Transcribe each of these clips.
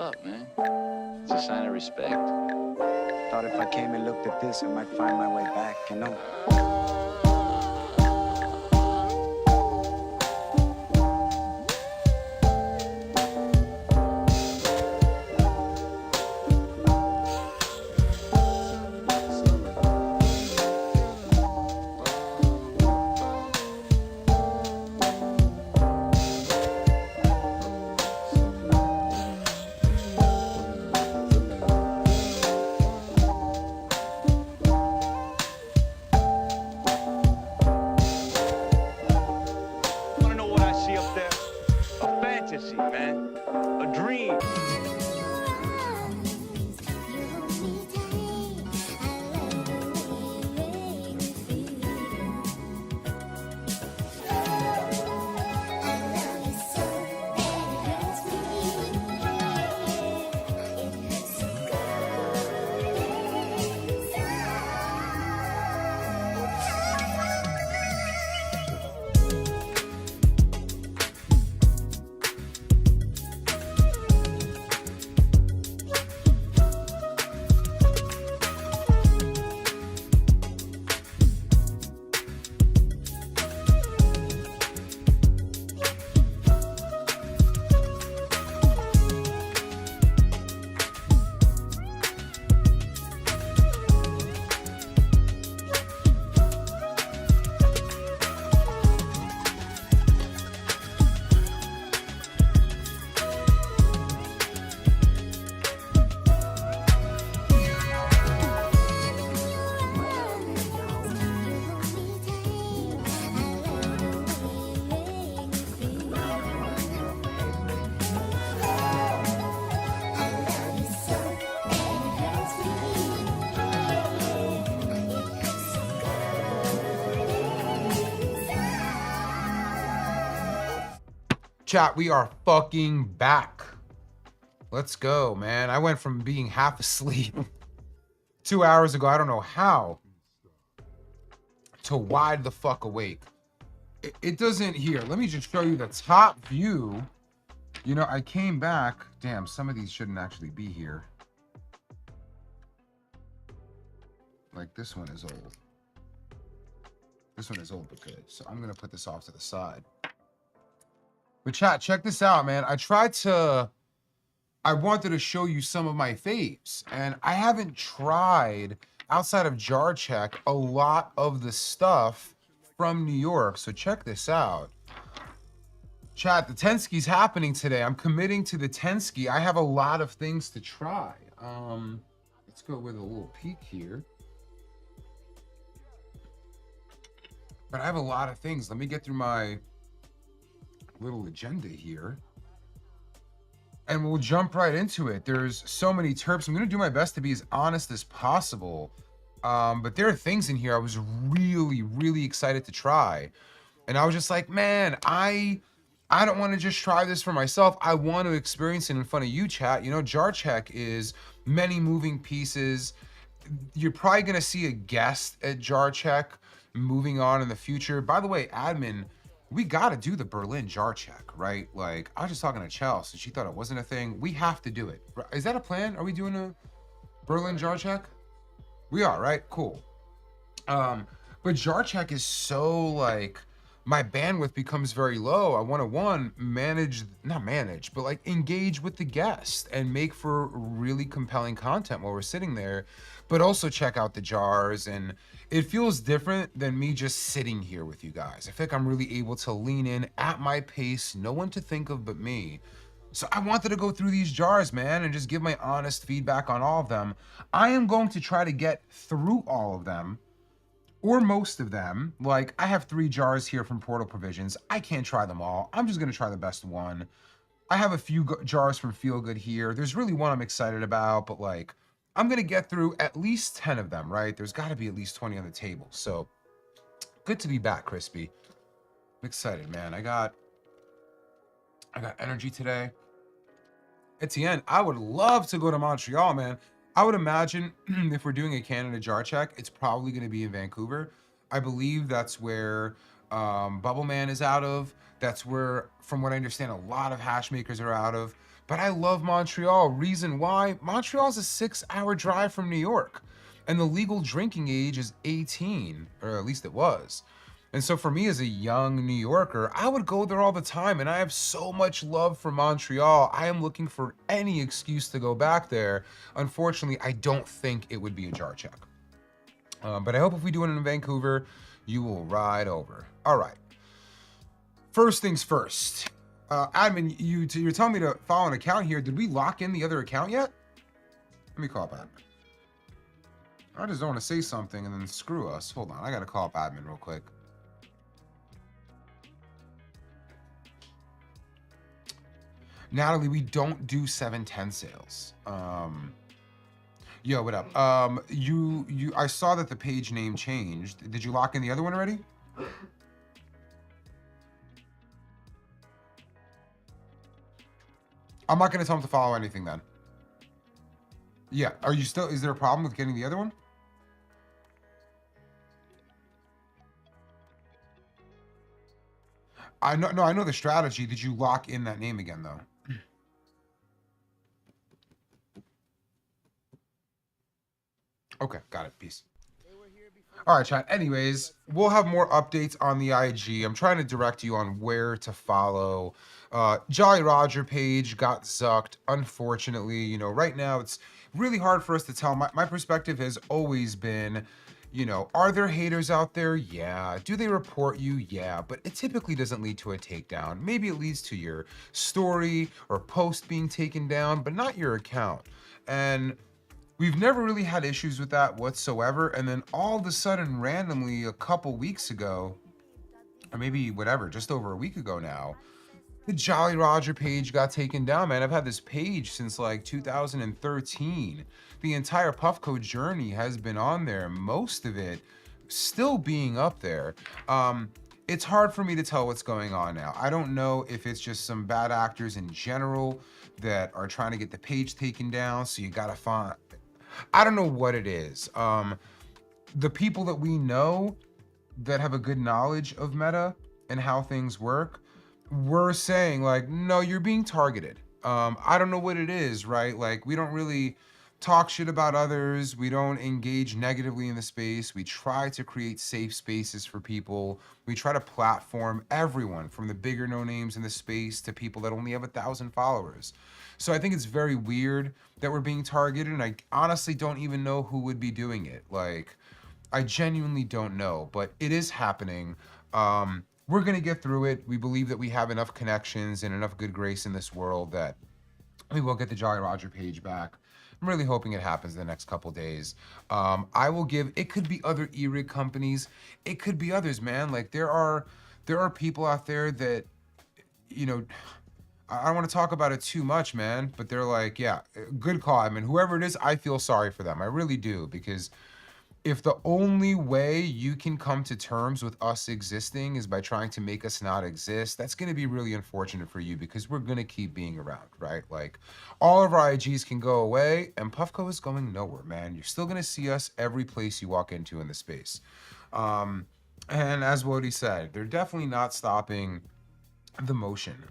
up, man. It's a sign of respect. Thought if I came and looked at this, I might find my way back, you know? Wanna know what I see up there? A fantasy, man. A dream. Chat, we are fucking back. Let's go, man. I went from being half asleep 2 hours ago, I don't know how, to wide the fuck awake. It doesn't here. Let me just show you the top view. You know, I came back. Damn, some of these shouldn't actually be here. Like this one is old. This one is old but good. So I'm gonna put this off to the side. But chat, check this out, man. I wanted to show you some of my faves, and I haven't tried, outside of Jar Check, a lot of the stuff from New York. So check this out. Chat, the Tenski's happening today. I'm committing to the Tenski. I have a lot of things to try. Let's go with a little peek here. But I have a lot of things. Let me get through my little agenda here, and we'll jump right into it. There's so many terps. I'm gonna do my best to be as honest as possible, but there are things in here I was really excited to try, and I was just like, man, I don't want to just try this for myself. I want to experience it in front of you, chat. You know, Jar Check is many moving pieces. You're probably gonna see a guest at Jar Check moving on in the future. By the way, admin, we gotta do the Berlin Jar Check, right? Like, I was just talking to Chelsea and she thought it wasn't a thing. We have to do it. Is that a plan? Are we doing a Berlin Jar Check? We are, right? Cool. But Jar Check is so, like, my bandwidth becomes very low. I want to, not manage, but like engage with the guest and make for really compelling content while we're sitting there, but also check out the jars. And it feels different than me just sitting here with you guys. I feel like I'm really able to lean in at my pace, no one to think of but me. So I wanted to go through these jars, man, and just give my honest feedback on all of them. I am going to try to get through all of them, or most of them. Like, I have 3 jars here from Portal Provisions. I can't try them all. I'm just gonna try the best one. I have a few jars from Feel Good here. There's really one I'm excited about, but like, I'm gonna get through at least 10 of them, right? There's gotta be at least 20 on the table. So, good to be back, Crispy. I'm excited, man. I got energy today. Etienne, I would love to go to Montreal, man. I would imagine if we're doing a Canada jar check, it's probably going to be in Vancouver. I believe that's where Bubble Man is out of. That's where, from what I understand, a lot of hash makers are out of. But I love Montreal. Reason why? Montreal's a 6-hour drive from New York, and the legal drinking age is 18, or at least it was. And so for me as a young New Yorker, I would go there all the time, and I have so much love for Montreal. I am looking for any excuse to go back there. Unfortunately, I don't think it would be a jar check. But I hope if we do it in Vancouver, you will ride over. All right. First things first. Admin, you're telling me to follow an account here. Did we lock in the other account yet? Let me call up admin. I just don't want to say something and then screw us. Hold on, I gotta call up admin real quick. Natalie, we don't do 710 sales. Yo, what up? I saw that the page name changed. Did you lock in the other one already? I'm not gonna tell him to follow anything then. Yeah, are you still, is there a problem with getting the other one? I know the strategy. Did you lock in that name again though? Okay, got it. Peace. All right, chat. Anyways, we'll have more updates on the IG. I'm trying to direct you on where to follow. Jolly Roger page got zucked. Unfortunately, you know, right now it's really hard for us to tell. My perspective has always been, you know, are there haters out there? Yeah. Do they report you? Yeah. But it typically doesn't lead to a takedown. Maybe it leads to your story or post being taken down, but not your account. And we've never really had issues with that whatsoever. And then all of a sudden, randomly, a couple weeks ago, or maybe whatever, just over a week ago now, the Jolly Roger page got taken down, man. I've had this page since like 2013. The entire Puffco journey has been on there, most of it still being up there. It's hard for me to tell what's going on now. I don't know if it's just some bad actors in general that are trying to get the page taken down, so you gotta find, I don't know what it is. The people that we know that have a good knowledge of meta and how things work, we're saying like, no, you're being targeted. I don't know what it is, right? Like, we don't really talk shit about others. We don't engage negatively in the space. We try to create safe spaces for people. We try to platform everyone from the bigger no names in the space to people that only have 1,000 followers. So I think it's very weird that we're being targeted, and I honestly don't even know who would be doing it. Like, I genuinely don't know, but it is happening. We're gonna get through it. We believe that we have enough connections and enough good grace in this world that we will get the Jolly Roger page back. I'm really hoping it happens in the next couple days. I will give, it could be other e-rig companies. It could be others, man. Like, there are people out there that, you know, I don't want to talk about it too much, man, but they're like, yeah, good call. I mean, whoever it is, I feel sorry for them. I really do, because if the only way you can come to terms with us existing is by trying to make us not exist, that's going to be really unfortunate for you, because we're going to keep being around, right? Like, all of our IGs can go away and Puffco is going nowhere, man. You're still going to see us every place you walk into in the space. And as Wody said, they're definitely not stopping the motion.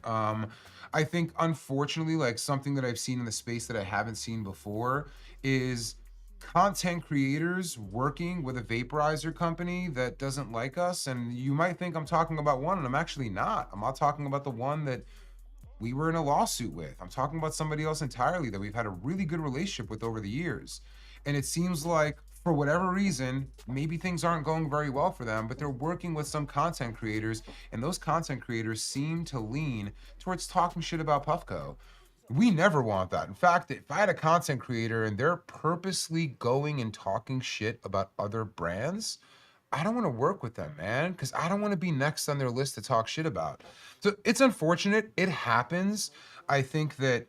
I think, unfortunately, like, something that I've seen in the space that I haven't seen before is content creators working with a vaporizer company that doesn't like us. And you might think I'm talking about one, and I'm actually not. I'm not talking about the one that we were in a lawsuit with. I'm talking about somebody else entirely that we've had a really good relationship with over the years. And it seems like, for whatever reason, maybe things aren't going very well for them, but they're working with some content creators, and those content creators seem to lean towards talking shit about Puffco. We never want that. In fact, if I had a content creator and they're purposely going and talking shit about other brands, I don't want to work with them, man, because I don't want to be next on their list to talk shit about. So it's unfortunate. It happens. I think that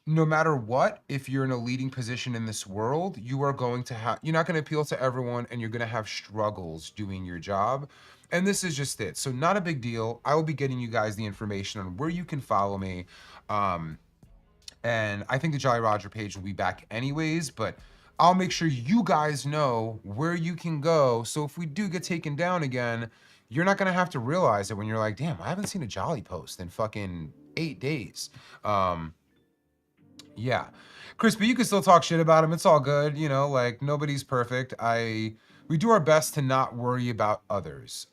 no matter what, if you're in a leading position in this world, you are going to have, you're not going to appeal to everyone, and you're going to have struggles doing your job. And this is just it. So not a big deal. I will be getting you guys the information on where you can follow me. And I think the Jolly Roger page will be back anyways, but I'll make sure you guys know where you can go. So if we do get taken down again, you're not going to have to realize it when you're like, damn, I haven't seen a Jolly post in fucking 8 days. Yeah. Crispy, you can still talk shit about him. It's all good. You know, like nobody's perfect. We do our best to not worry about others.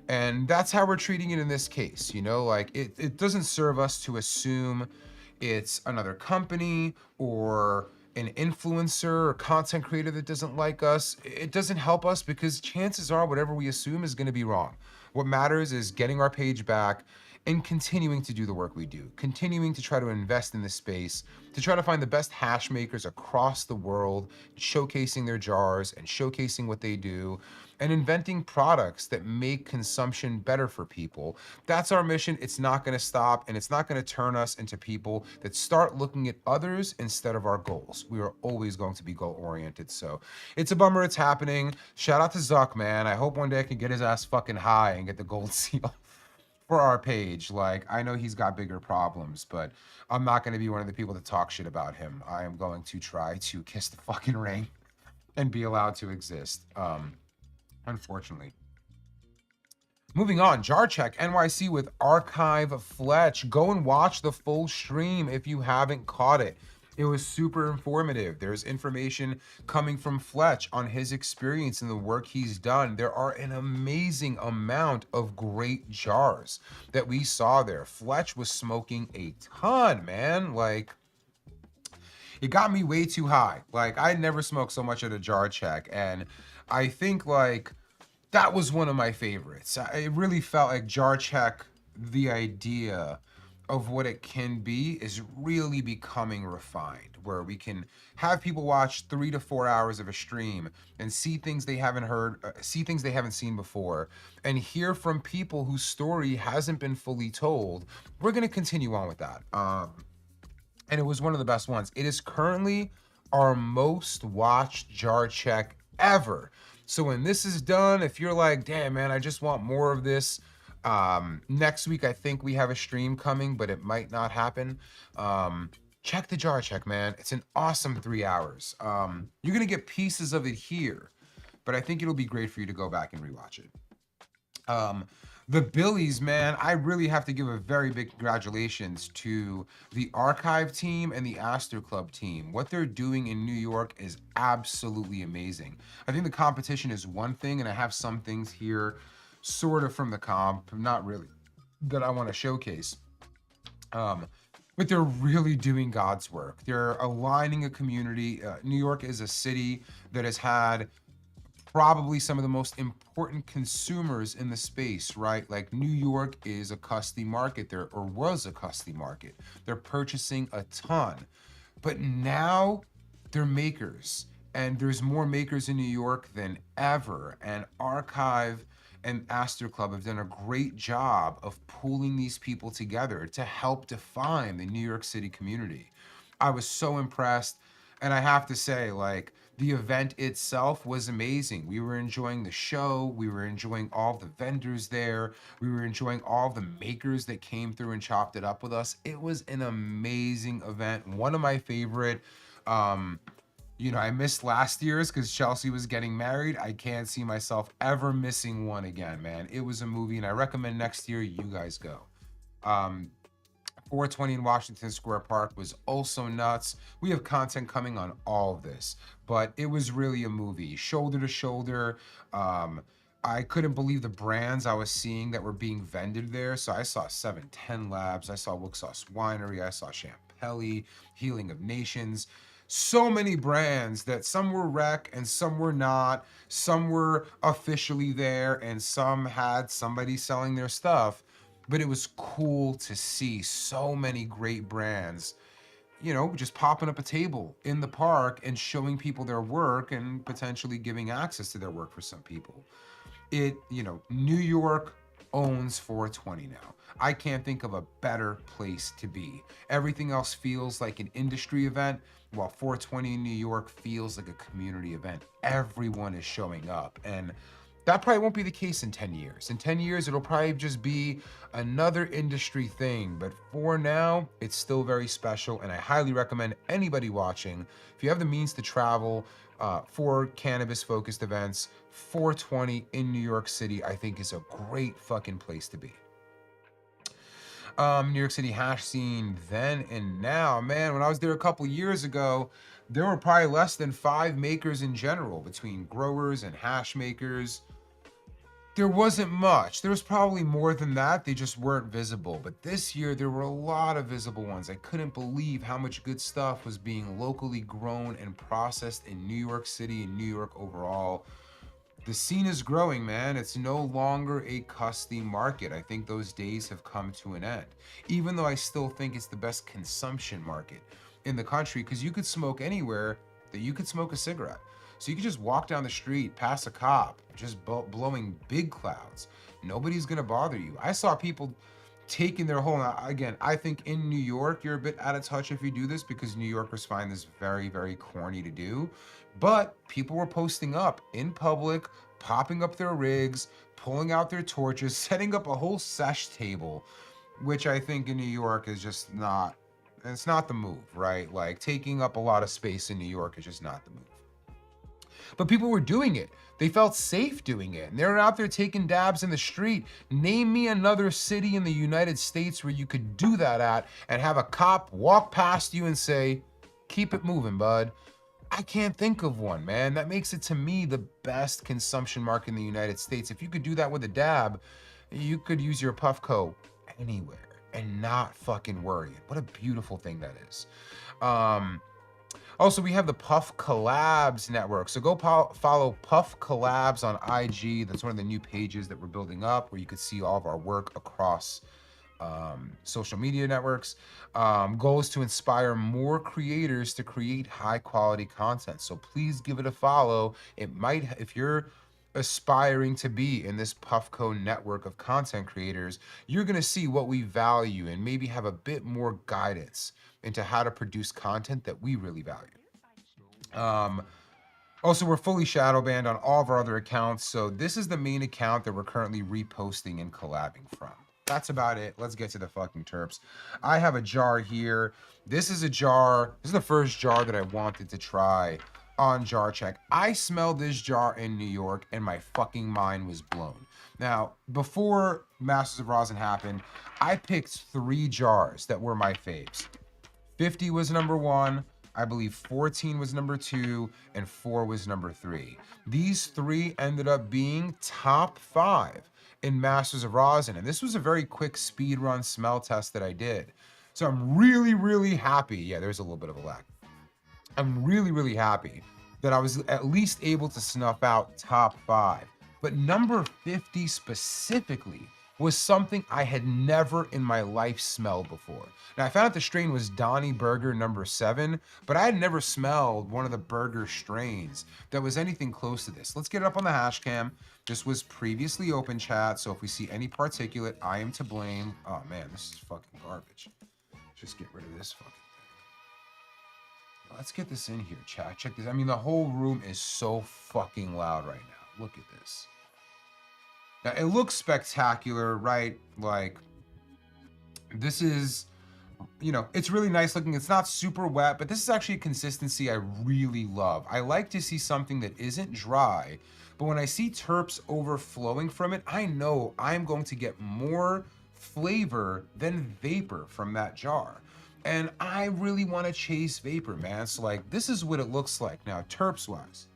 And that's how we're treating it in this case. You know, like it doesn't serve us to assume it's another company or an influencer or content creator that doesn't like us. It doesn't help us because chances are whatever we assume is going to be wrong. What matters is getting our page back and continuing to do the work we do, continuing to try to invest in this space, to try to find the best hash makers across the world, showcasing their jars and showcasing what they do, and inventing products that make consumption better for people. That's our mission. It's not going to stop, and it's not going to turn us into people that start looking at others instead of our goals. We are always going to be goal-oriented. So it's a bummer it's happening. Shout out to Zuck, man. I hope one day I can get his ass fucking high and get the gold seal for our page. Like, I know he's got bigger problems, but I'm not going to be one of the people to talk shit about him. I am going to try to kiss the fucking ring and be allowed to exist. Unfortunately. Moving on, Jar Check NYC with Archive Fletch. Go and watch the full stream if you haven't caught it. It was super informative. There's information coming from Fletch on his experience and the work he's done. There are an amazing amount of great jars that we saw there. Fletch was smoking a ton, man. Like, it got me way too high. Like, I never smoked so much at a Jar Check, and I think like that was one of my favorites. It really felt like Jar Check, the idea of what it can be is really becoming refined, where we can have people watch 3 to 4 hours of a stream and see things they haven't heard, see things they haven't seen before, and hear from people whose story hasn't been fully told. We're going to continue on with that. And it was one of the best ones. It is currently our most watched Jar Check ever. So when this is done, if you're like, damn, man, I just want more of this, next week, I think we have a stream coming, but it might not happen. Check the Jar Check, man. It's an awesome 3 hours. You're going to get pieces of it here, but I think it'll be great for you to go back and rewatch it. The Billies, man, I really have to give a very big congratulations to the Archive team and the Astor Club team. What they're doing in New York is absolutely amazing. I think the competition is one thing, and I have some things here sort of from the comp, not really, that I want to showcase. But they're really doing God's work. They're aligning a community. New York is a city that has had probably some of the most important consumers in the space, right? Like New York is a custody market there, or was a custody market. They're purchasing a ton, but now they're makers, and there's more makers in New York than ever. And Archive and Astor Club have done a great job of pulling these people together to help define the New York City community. I was so impressed, and I have to say, like, the event itself was amazing. We were enjoying the show. We were enjoying all the vendors there. We were enjoying all the makers that came through and chopped it up with us. It was an amazing event. One of my favorite. You know, I missed last year's because Chelsea was getting married. I can't see myself ever missing one again, man. It was a movie, and I recommend next year you guys go. 420 in Washington Square Park was also nuts. We have content coming on all of this, but it was really a movie, shoulder to shoulder. I couldn't believe the brands I was seeing that were being vended there. So I saw 710 Labs, I saw Wicksauce Winery, I saw Champelli, Healing of Nations. So many brands that some were rec and some were not. Some were officially there and some had somebody selling their stuff. But it was cool to see so many great brands, you know, just popping up a table in the park and showing people their work and potentially giving access to their work for some people. You know, New York owns 420 now. I can't think of a better place to be. Everything else feels like an industry event, while 420 in New York feels like a community event. Everyone is showing up, and that probably won't be the case in 10 years. In 10 years, it'll probably just be another industry thing. But for now, it's still very special. And I highly recommend anybody watching, if you have the means to travel for cannabis-focused events, 420 in New York City, I think is a great fucking place to be. New York City hash scene then and now. Man, when I was there a couple years ago, there were probably less than 5 makers in general, between growers and hash makers. There wasn't much. There was probably more than that. They just weren't visible. But this year, there were a lot of visible ones. I couldn't believe how much good stuff was being locally grown and processed in New York City and New York overall. The scene is growing, man. It's no longer a custody market. I think those days have come to an end. Even though I still think it's the best consumption market in the country, because you could smoke anywhere that you could smoke a cigarette. So you could just walk down the street, pass a cop, just blowing big clouds. Nobody's gonna bother you. I saw people taking their whole, again, I think in New York, you're a bit out of touch if you do this, because New Yorkers find this very, very corny to do. But people were posting up in public, popping up their rigs, pulling out their torches, setting up a whole sesh table, which I think in New York is just not, it's not the move, right? Like taking up a lot of space in New York is just not the move. But people were doing it. They felt safe doing it. And they were out there taking dabs in the street. Name me another city in the United States where you could do that at and have a cop walk past you and say, keep it moving, bud. I can't think of one, man. That makes it, to me, the best consumption market in the United States. If you could do that with a dab, you could use your Puffco anywhere and not fucking worry. What a beautiful thing that is. Also, we have the Puff Collabs network. So go follow Puff Collabs on IG. That's one of the new pages that we're building up, where you could see all of our work across social media networks. Goal is to inspire more creators to create high quality content. So please give it a follow. It might, if you're aspiring to be in this Puffco network of content creators, you're gonna see what we value and maybe have a bit more guidance into how to produce content that we really value. Also, we're fully shadow banned on all of our other accounts, so this is the main account that we're currently reposting and collabing from. That's about it. Let's get to the fucking terps. I have a jar here. This is a jar. This is the first jar that I wanted to try on Jar Check. I smelled this jar in New York and my fucking mind was blown. Now, before Masters of Rosin happened, I picked 3 jars that were my faves. 50 was number 1. I believe 14 was number 2, and 4 was number 3. These 3 ended up being top 5 in Masters of Rosin, and this was a very quick speed run smell test that I did. So I'm really, really happy. Yeah, there's a little bit of a lag. I'm really, really happy that I was at least able to snuff out top 5. But number 50 specifically was something I had never in my life smelled before. Now, I found out the strain was Donnie Burger number 7, but I had never smelled one of the burger strains that was anything close to this. Let's get it up on the hash cam. This was previously open chat, so if we see any particulate, I am to blame. Oh man, this is fucking garbage. Just get rid of this fucking thing. Let's get this in here, chat. Check this. I mean, the whole room is so fucking loud right now. Look at this. Now, it looks spectacular, right? Like, this is, you know, it's really nice looking. It's not super wet, but this is actually a consistency I really love. I like to see something that isn't dry, but when I see terps overflowing from it, I know I'm going to get more flavor than vapor from that jar. And I really want to chase vapor, man. So, like, this is what it looks like. Now, terps-wise,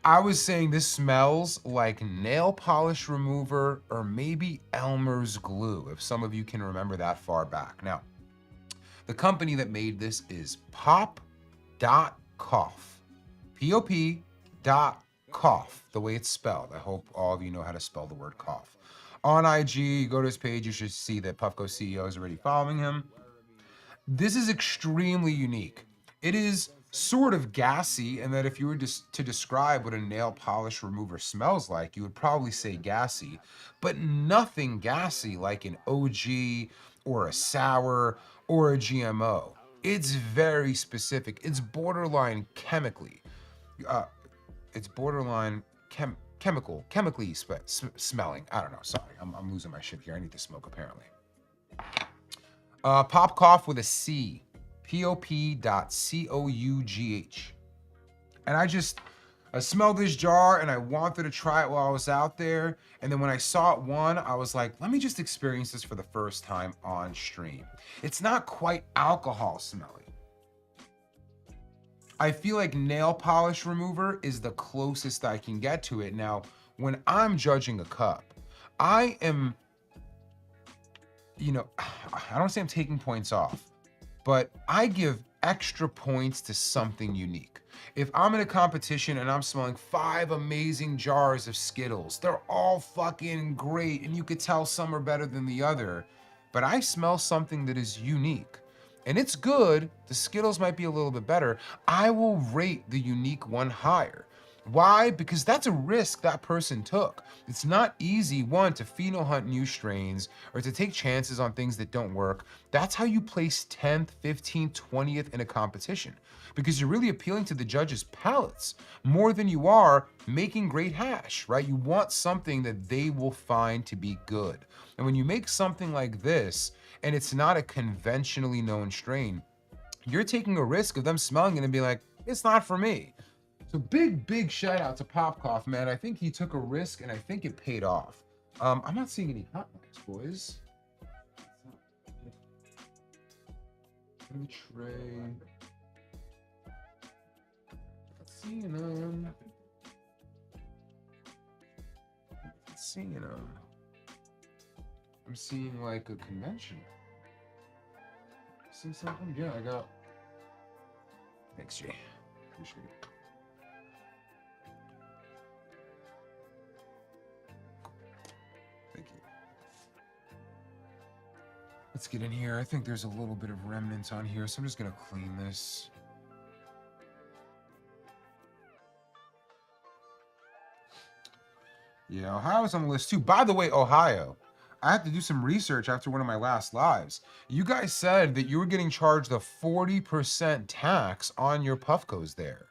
I was saying this smells like nail polish remover or maybe Elmer's glue, if some of you can remember that far back. Now, the company that made this is pop.cough. P-O-P.cough, the way it's spelled. I hope all of you know how to spell the word cough. On IG, you go to his page, you should see that Puffco CEO is already following him. This is extremely unique. It is sort of gassy, and that if you were to describe what a nail polish remover smells like, you would probably say gassy, but nothing gassy like an OG or a sour or a GMO. It's very specific. It's borderline chemically. It's borderline chemically smelling. I don't know. Sorry, I'm losing my shit here. I need to smoke apparently. Pop cough with a C. Pop.cough. And I smelled this jar and I wanted to try it while I was out there. And then when I saw it I was like, let me just experience this for the first time on stream. It's not quite alcohol smelly. I feel like nail polish remover is the closest I can get to it. Now, when I'm judging a cup, I am, you know, I don't say I'm taking points off, but I give extra points to something unique. If I'm in a competition and I'm smelling 5 amazing jars of Skittles, they're all fucking great and you could tell some are better than the other, but I smell something that is unique and it's good, the Skittles might be a little bit better, I will rate the unique one higher. Why? Because that's a risk that person took. It's not easy, one, to pheno hunt new strains or to take chances on things that don't work. That's how you place 10th, 15th, 20th in a competition, because you're really appealing to the judges' palates more than you are making great hash, right? You want something that they will find to be good. And when you make something like this, and it's not a conventionally known strain, you're taking a risk of them smelling it and being like, it's not for me. So big shout out to Popcoff, man. I think he took a risk and I think it paid off. I'm not seeing any hot mics, boys. In the tray. Not seeing them. Not seeing them. I'm seeing like a convention. See something? Yeah, I got. Thanks, Jay. Appreciate it. Let's get in here. I think there's a little bit of remnants on here, so I'm just gonna clean this. Yeah, Ohio's on the list too. By the way, Ohio, I had to do some research after one of my last lives. You guys said that you were getting charged a 40% tax on your Puffcos there.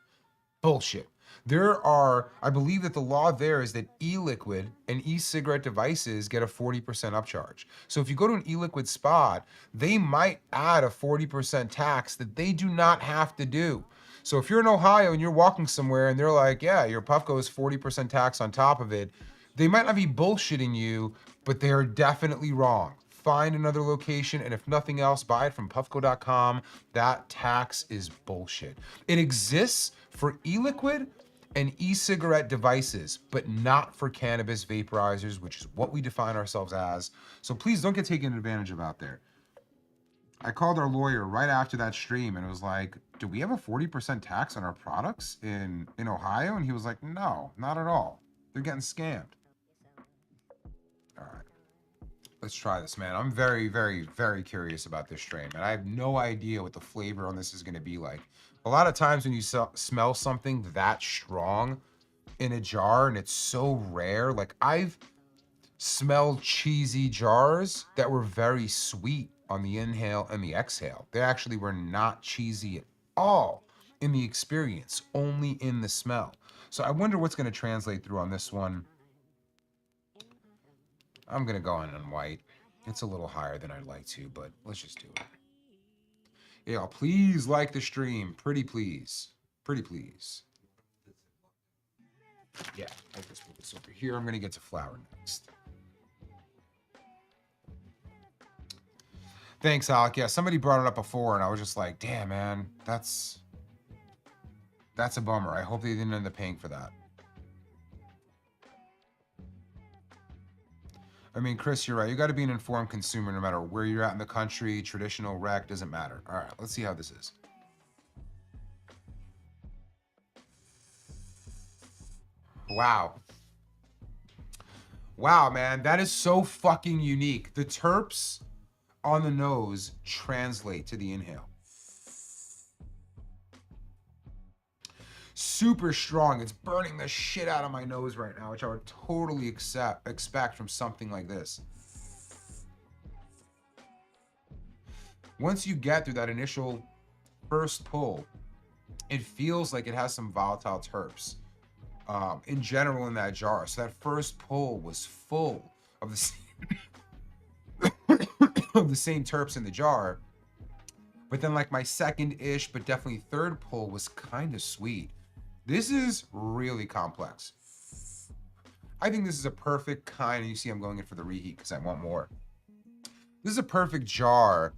Bullshit. There are, I believe that the law there is that e-liquid and e-cigarette devices get a 40% upcharge. So if you go to an e-liquid spot, they might add a 40% tax that they do not have to do. So if you're in Ohio and you're walking somewhere and they're like, yeah, your Puffco is 40% tax on top of it, they might not be bullshitting you, but they're definitely wrong. Find another location, and if nothing else, buy it from puffco.com. That tax is bullshit. It exists for e-liquid and e-cigarette devices, but not for cannabis vaporizers, which is what we define ourselves as. So please don't get taken advantage of out there. I called our lawyer right after that stream and it was like, do we have a 40% tax on our products in Ohio? And he was like, no, not at all. They're getting scammed. All right. Let's try this, man. I'm very curious about this strain, man. I have no idea what the flavor on this is going to be like. A lot of times when you smell something that strong in a jar and it's so rare, like I've smelled cheesy jars that were very sweet on the inhale and the exhale. They actually were not cheesy at all in the experience, only in the smell. So I wonder what's going to translate through on this one. I'm going to go on white. It's a little higher than I'd like to, but let's just do it. Yeah, please like the stream. Pretty please. Pretty please. Yeah, I'll just put this over here. I'm going to get to flower next. Thanks, Alec. Yeah, somebody brought it up before, and I was just like, damn, man, that's a bummer. I hope they didn't end up paying for that. I mean, Chris, you're right. You got to be an informed consumer no matter where you're at in the country. Traditional, rec, doesn't matter. All right, let's see how this is. Wow. Wow, man, that is so fucking unique. The terps on the nose translate to the inhale. Super strong. It's burning the shit out of my nose right now, which I would totally expect from something like this. Once you get through that initial first pull, it feels like it has some volatile terps in general in that jar. So that first pull was full of the same, of the same terps in the jar. But then like my second-ish, but definitely third pull was kind of sweet. This is really complex. I think this is a perfect kind, and you see I'm going in for the reheat because I want more. This is a perfect jar,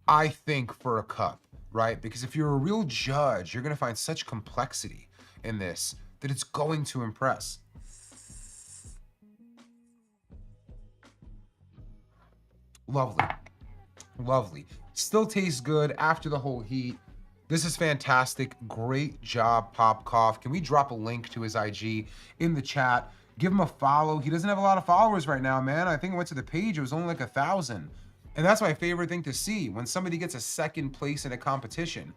I think, for a cup, right? Because if you're a real judge, you're gonna find such complexity in this that it's going to impress. Lovely, lovely. Still tastes good after the whole heat. This is fantastic. Great job, Pop Cough. Can we drop a link to his IG in the chat? Give him a follow. He doesn't have a lot of followers right now, man. I think I went to the page. It was only like 1,000. And that's my favorite thing to see. When somebody gets a second place in a competition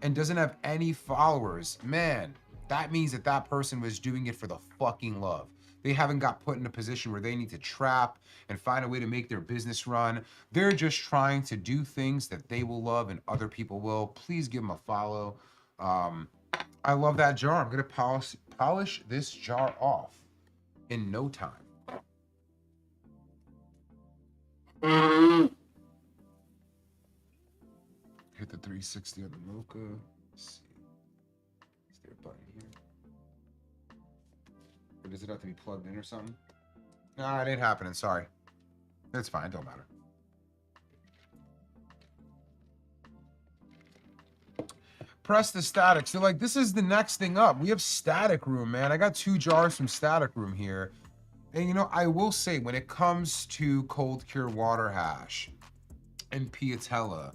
and doesn't have any followers, man, that means that that person was doing it for the fucking love. They haven't got put in a position where they need to trap and find a way to make their business run. They're just trying to do things that they will love and other people will. Please give them a follow. I love that jar. I'm gonna polish this jar off in no time. Hit the 360 on the mocha. Let's see. Is there a button here? Or does it have to be plugged in or something? Nah, it ain't happening. Sorry. It's fine. Don't matter. Press the static. So, like, this is the next thing up. We have Static Room, man. I got 2 jars from Static Room here. And, you know, I will say, when it comes to Cold Cure Water Hash and Piatella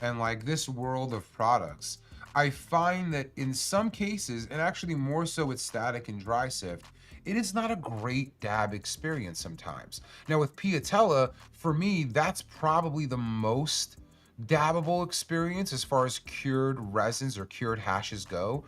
and, like, this world of products, I find that in some cases, and actually more so with Static and Dry Sift, it is not a great dab experience sometimes. Now with Piatella, for me, that's probably the most dabbable experience as far as cured resins or cured hashes go.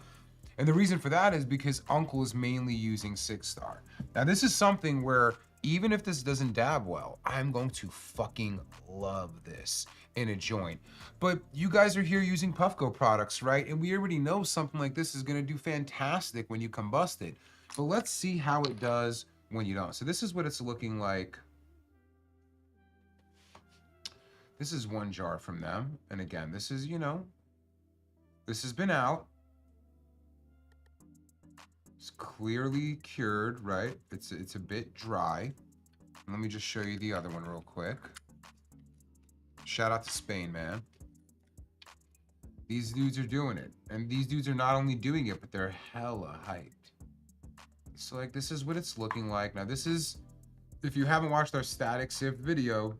And the reason for that is because Uncle is mainly using 6-star. Now this is something where even if this doesn't dab well, I'm going to fucking love this in a joint. But you guys are here using Puffco products, right? And we already know something like this is gonna do fantastic when you combust it. But let's see how it does when you don't. So this is what it's looking like. This is 1 jar from them. And again, this is, you know, this has been out. It's clearly cured, right? It's a bit dry. Let me just show you the other one real quick. Shout out to Spain, man. These dudes are doing it. And these dudes are not only doing it, but they're hella hyped. So, like, this is what it's looking like. Now, this is, if you haven't watched our Static Sift video,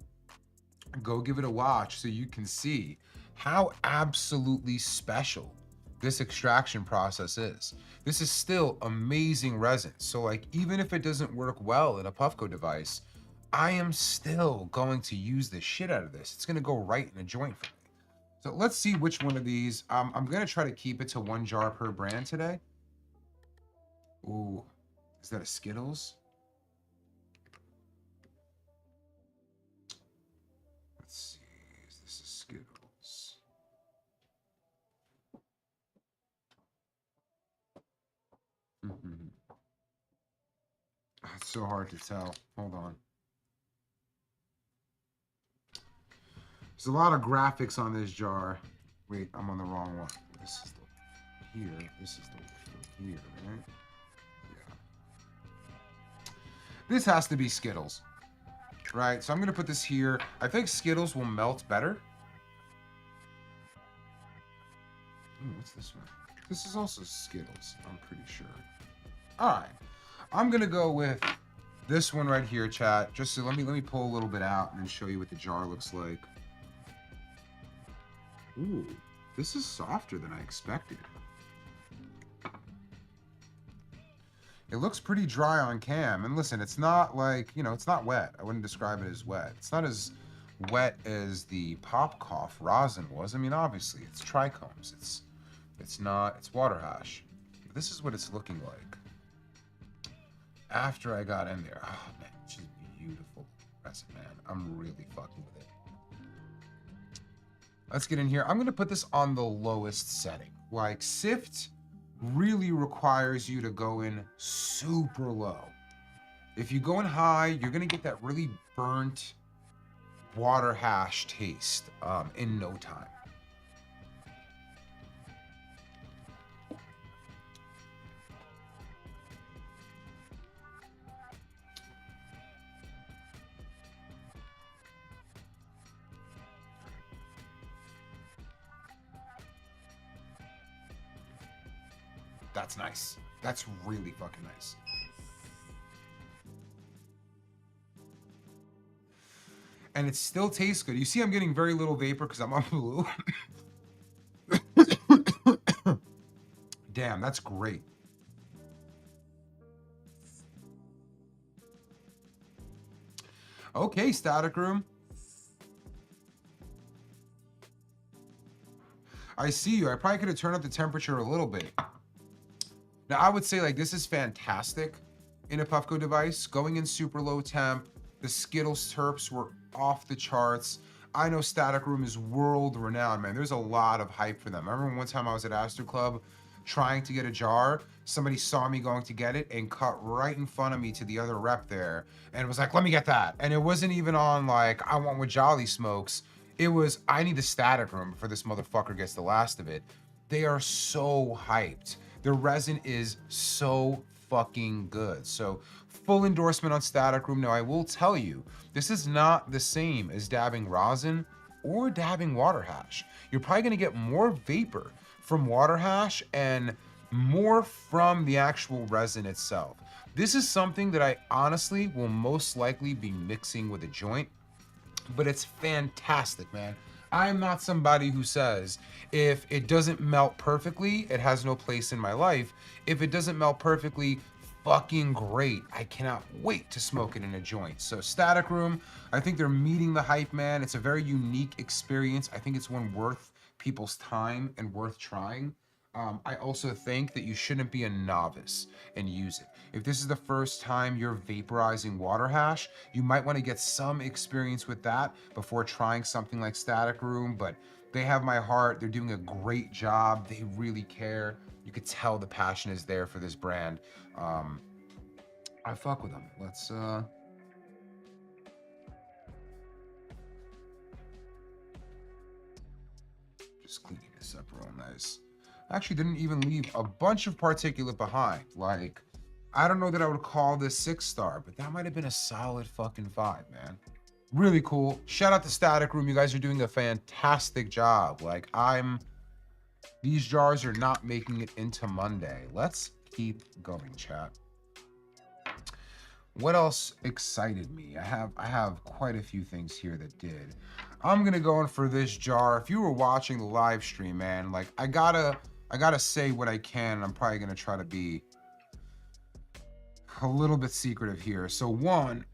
go give it a watch so you can see how absolutely special this extraction process is. This is still amazing resin. So, like, even if it doesn't work well in a Puffco device, I am still going to use the shit out of this. It's gonna go right in a joint for me. So let's see which one of these. I'm gonna try to keep it to 1 jar per brand today. Ooh, is that a Skittles? Let's see, is this a Skittles? It's so hard to tell. Hold on. There's a lot of graphics on this jar. Wait, I'm on the wrong one. This is the here. This is the here, right? Yeah. This has to be Skittles, right? So I'm gonna put this here. I think Skittles will melt better. Ooh, what's this one? This is also Skittles, I'm pretty sure. All right, I'm gonna go with this one right here, chat. Just so let me pull a little bit out and show you what the jar looks like. Ooh, this is softer than I expected. It looks pretty dry on cam. And listen, it's not like, you know, it's not wet. I wouldn't describe it as wet. It's not as wet as the Pop Cough rosin was. I mean, obviously, it's trichomes. It's not, it's water hash. But this is what it's looking like after I got in there. Oh, man, it's just beautiful resin, man. I'm really fucking with it. Let's get in here. I'm going to put this on the lowest setting. Like, Sift really requires you to go in super low. If you go in high, you're going to get that really burnt water hash taste in no time. That's nice. That's really fucking nice. And it still tastes good. You see I'm getting very little vapor because I'm on blue. Damn, that's great. Okay, Static Room. I see you. I probably could have turned up the temperature a little bit. Now, I would say, like, this is fantastic in a Puffco device. Going in super low temp. The Skittles terps were off the charts. I know Static Room is world renowned, man. There's a lot of hype for them. I remember one time I was at Astor Club trying to get a jar. Somebody saw me going to get it and cut right in front of me to the other rep there and was like, let me get that. And it wasn't even on like, I want what Jolly smokes. It was, I need the Static Room before this motherfucker gets the last of it. They are so hyped. The resin is so fucking good. So full endorsement on Static Room. Now I will tell you, this is not the same as dabbing rosin or dabbing water hash. You're probably gonna get more vapor from water hash and more from the actual resin itself. This is something that I honestly will most likely be mixing with a joint, but it's fantastic, man. I'm not somebody who says, if it doesn't melt perfectly, it has no place in my life. If it doesn't melt perfectly, fucking great. I cannot wait to smoke it in a joint. So Static Room, I think they're meeting the hype, man. It's a very unique experience. I think it's one worth people's time and worth trying. I also think that you shouldn't be a novice and use it. If this is the first time you're vaporizing water hash, you might want to get some experience with that before trying something like Static Room, but they have my heart. They're doing a great job. They really care. You could tell the passion is there for this brand. I fuck with them. Let's just cleaning this up real nice. Actually didn't even leave a bunch of particulate behind. Like, I don't know that I would call this 6-star, but that might have been a solid fucking 5, man. Really cool. Shout out to Static Room. You guys are doing a fantastic job. Like, these jars are not making it into Monday. Let's keep going, chat. What else excited me? I have quite a few things here that did. I'm gonna go in for this jar. If you were watching the live stream, man, like I gotta say what I can. I'm probably gonna try to be a little bit secretive here. So one,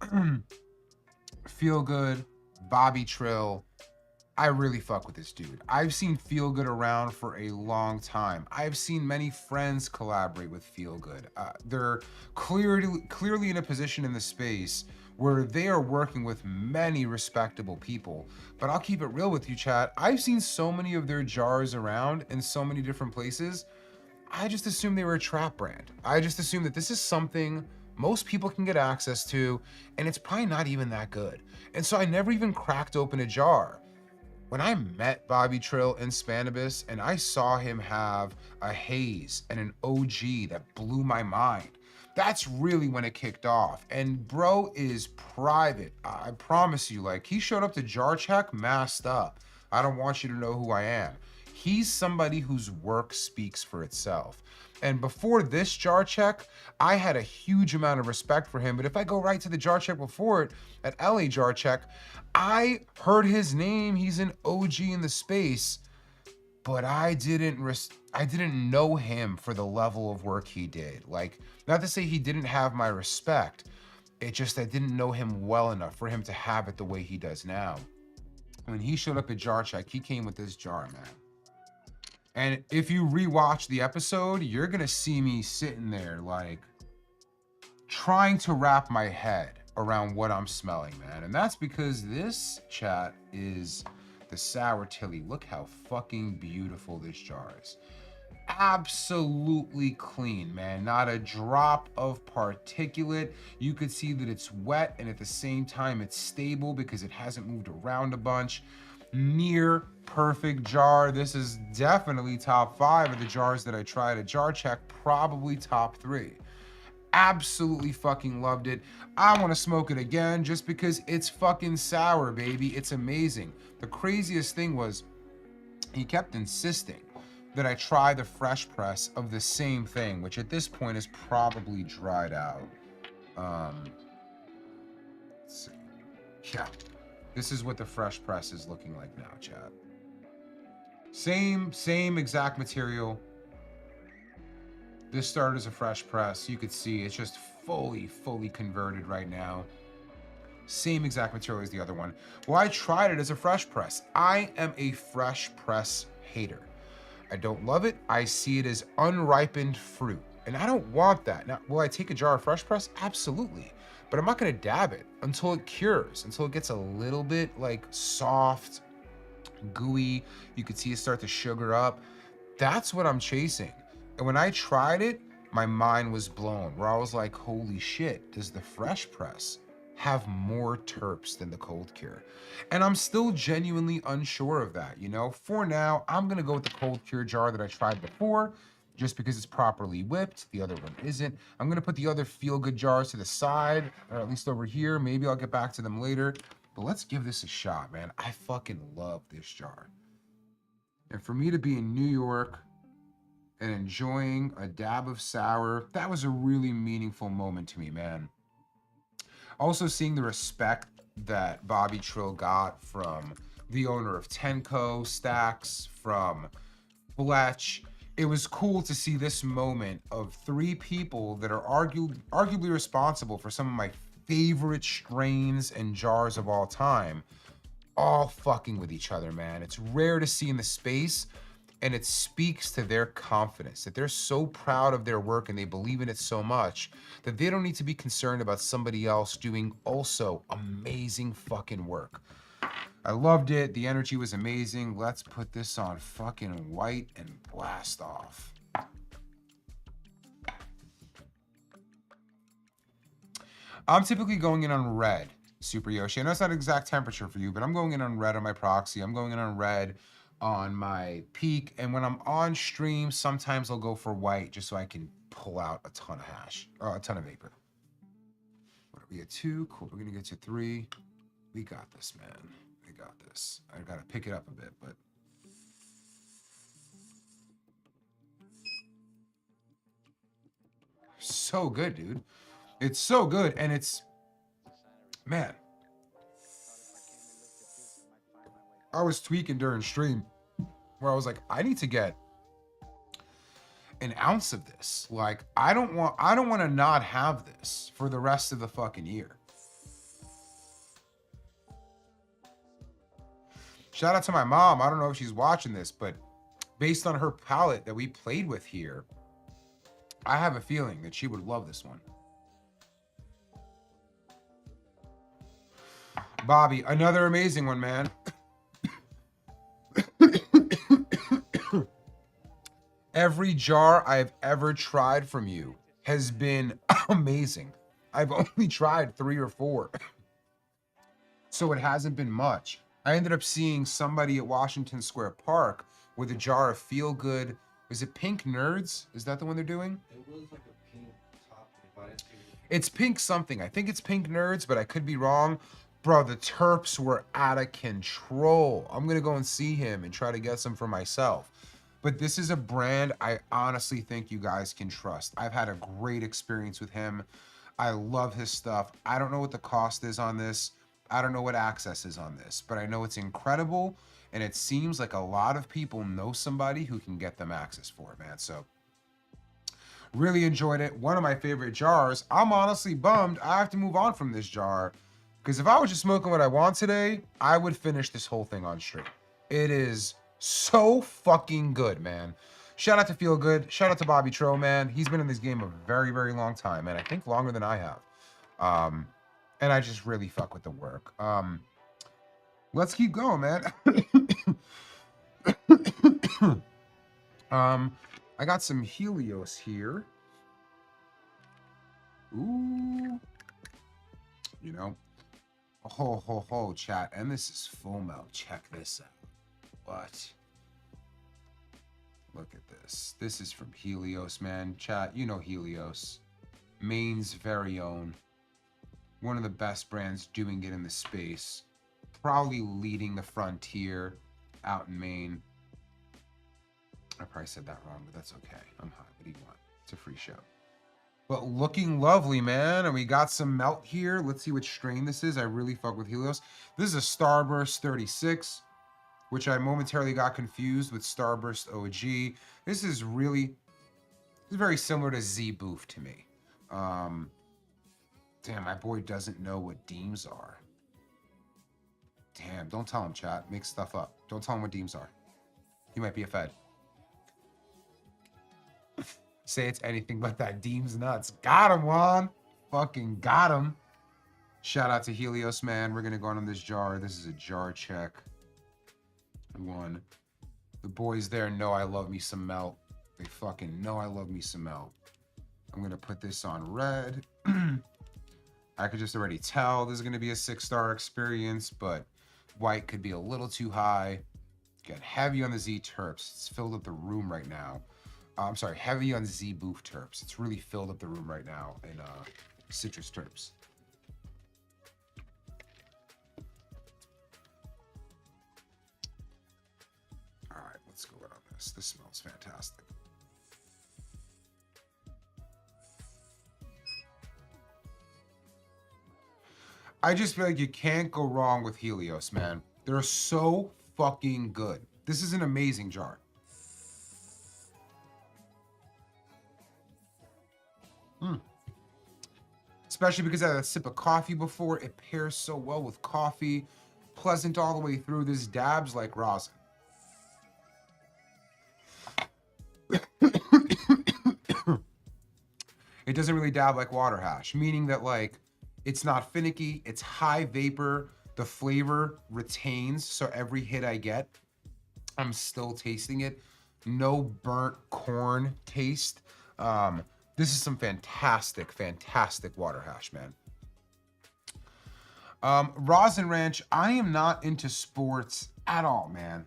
Feel Good, Bobby Trill. I really fuck with this dude. I've seen Feel Good around for a long time. I've seen many friends collaborate with Feel Good. They're clearly in a position in the space where they are working with many respectable people. But I'll keep it real with you, chat. I've seen so many of their jars around in so many different places. I just assumed they were a trap brand. I just assumed that this is something most people can get access to, and it's probably not even that good. And so I never even cracked open a jar. When I met Bobby Trill in Spanibus and I saw him have a haze and an OG that blew my mind, that's really when it kicked off. And bro is private. I promise you, like, he showed up to jar check masked up. I don't want you to know who I am. He's somebody whose work speaks for itself. And before this jar check, I had a huge amount of respect for him. But if I go right to the jar check before it, at LA jar check, I heard his name. He's an OG in the space, but I didn't know him for the level of work he did. Like, not to say he didn't have my respect. It just, I didn't know him well enough for him to have it the way he does now. When he showed up at jar check, he came with this jar, man. And if you rewatch the episode, you're gonna see me sitting there like trying to wrap my head around what I'm smelling, man. And that's because this, chat, is the Sour Tilly. Look how fucking beautiful this jar is. Absolutely clean, man. Not a drop of particulate. You could see that it's wet and at the same time it's stable because it hasn't moved around a bunch. Near perfect jar. This is definitely top 5 of the jars that I tried at jar check, probably top 3. Absolutely fucking loved it. I want to smoke it again just because it's fucking sour, baby. It's amazing. The craziest thing was he kept insisting that I try the fresh press of the same thing, which at this point is probably dried out. Let's see. Yeah, this is what the fresh press is looking like now, chat. Same exact material. This started as a fresh press. You could see it's just fully converted right now. Same exact material as the other one. Well, I tried it as a fresh press. I am a fresh press hater. I don't love it. I see it as unripened fruit. And I don't want that. Now, will I take a jar of fresh press? Absolutely. But I'm not gonna dab it until it cures, until it gets a little bit like soft, gooey. You could see it start to sugar up. That's what I'm chasing. And when I tried it, my mind was blown, where I was like, holy shit, does the fresh press have more terps than the cold cure? And I'm still genuinely unsure of that, you know? For now, I'm gonna go with the cold cure jar that I tried before, just because it's properly whipped. The other one isn't. I'm gonna put the other feel-good jars to the side, or at least over here. Maybe I'll get back to them later. But let's give this a shot, man. I fucking love this jar. And for me to be in New York and enjoying a dab of sour, that was a really meaningful moment to me, man. Also seeing the respect that Bobby Trill got from the owner of Tenco, Stacks, from Fletch. It was cool to see this moment of three people that are arguably responsible for some of my favorite strains and jars of all time, all fucking with each other, man. It's rare to see in the space, and it speaks to their confidence, that they're so proud of their work and they believe in it so much that they don't need to be concerned about somebody else doing also amazing fucking work. I loved it. The energy was amazing. Let's put this on fucking white and blast off. I'm typically going in on red, Super Yoshi. I know it's not exact temperature for you, but I'm going in on red on my proxy. I'm going in on red on my peak. And when I'm on stream, sometimes I'll go for white just so I can pull out a ton of hash, or a ton of vapor. What are we at 2? Cool. We're going to get to 3. We got this, man. We got this. I got to pick it up a bit, but. So good, dude. It's so good, and it's, man. I was tweaking during stream where I was like, I need to get an ounce of this. Like, I don't want to not have this for the rest of the fucking year. Shout out to my mom. I don't know if she's watching this, but based on her palette that we played with here, I have a feeling that she would love this one. Bobby, another amazing one, man. Every jar I've ever tried from you has been amazing. I've only tried 3 or 4. So it hasn't been much. I ended up seeing somebody at Washington Square Park with a jar of Feel Good. Is it Pink Nerds? Is that the one they're doing? It was like a pink top, but I didn't see it. It's pink something. I think it's Pink Nerds, but I could be wrong. Bro, the terps were out of control. I'm going to go and see him and try to get some for myself. But this is a brand I honestly think you guys can trust. I've had a great experience with him. I love his stuff. I don't know what the cost is on this. I don't know what access is on this, but I know it's incredible. And it seems like a lot of people know somebody who can get them access for it, man. So really enjoyed it. One of my favorite jars. I'm honestly bummed I have to move on from this jar, because if I was just smoking what I want today, I would finish this whole thing on stream. It is so fucking good, man. Shout out to Feel Good. Shout out to Bobby Trill, man. He's been in this game a very, very long time, and I think longer than I have. And I just really fuck with the work. Let's keep going, man. I got some Helios here. Ooh. You know. Ho, ho, ho, chat. And this is full melt. Check this out. What? Look at this. This is from Helios, man. Chat, you know Helios. Maine's very own. One of the best brands doing it in the space. Probably leading the frontier out in Maine. I probably said that wrong, but that's okay. I'm hot. What do you want? It's a free show. But looking lovely, man. And we got some melt here. Let's see which strain this is. I really fuck with Helios. This is a Starburst 36, which I momentarily got confused with Starburst OG. This is really, it's very similar to Z Boof to me. Damn, my boy doesn't know what Deems are. Damn, don't tell him, chat. Make stuff up. Don't tell him what Deems are. He might be a Fed. Say it's anything but that Deems nuts. Got him, Juan. Fucking got him. Shout out to Helios, man. We're going to go on this jar. This is a jar check. One. The boys there know I love me some melt. They fucking know I love me some melt. I'm going to put this on red. I could just already tell this is going to be a 6-star experience, but white could be a little too high. Get heavy on the Z terps. It's filled up the room right now. I'm sorry, heavy on Z Boof terps. It's really filled up the room right now in citrus terps. All right, let's go in on this. This smells fantastic. I just feel like you can't go wrong with Helios, man. They're so fucking good. This is an amazing jar. Especially because I had a sip of coffee before. It pairs so well with coffee. Pleasant all the way through. This dabs like rosin. It doesn't really dab like water hash, meaning that like it's not finicky, it's high vapor, the flavor retains, so every hit I get, I'm still tasting it. No burnt corn taste. This is some fantastic, fantastic water hash, man. Rosin Ranch, I am not into sports at all, man.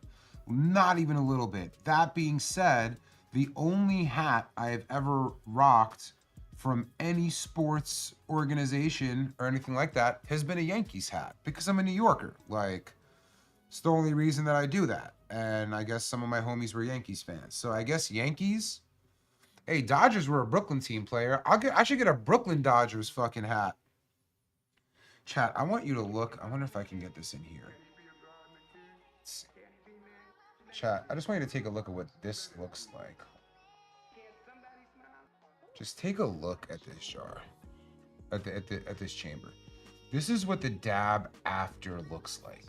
Not even a little bit. That being said, the only hat I have ever rocked from any sports organization or anything like that has been a Yankees hat because I'm a New Yorker. Like, it's the only reason that I do that. And I guess some of my homies were Yankees fans. So I guess Yankees. Hey, Dodgers were a Brooklyn team player. I should get a Brooklyn Dodgers fucking hat. Chat, I want you to look. I wonder if I can get this in here. Chat, I just want you to take a look at what this looks like. Just take a look at this jar, at this chamber. This is what the dab after looks like.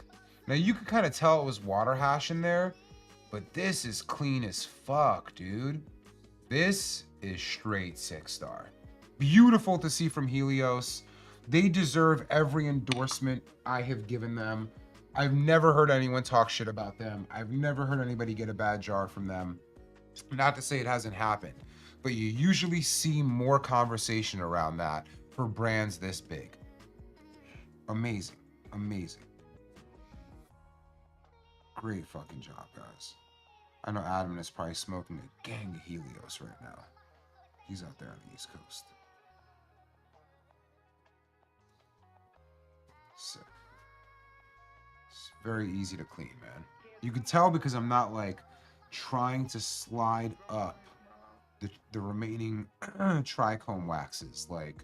Now you could kind of tell it was water hash in there, but this is clean as fuck, dude. This is straight 6-star. Beautiful to see from Helios. They deserve every endorsement I have given them. I've never heard anyone talk shit about them. I've never heard anybody get a bad jar from them. Not to say it hasn't happened, but you usually see more conversation around that for brands this big. Amazing, amazing. Great fucking job, guys. I know Adam is probably smoking a gang of Helios right now. He's out there on the East Coast. Sick. It's very easy to clean, man. You can tell because I'm not like trying to slide up the remaining trichome waxes. Like,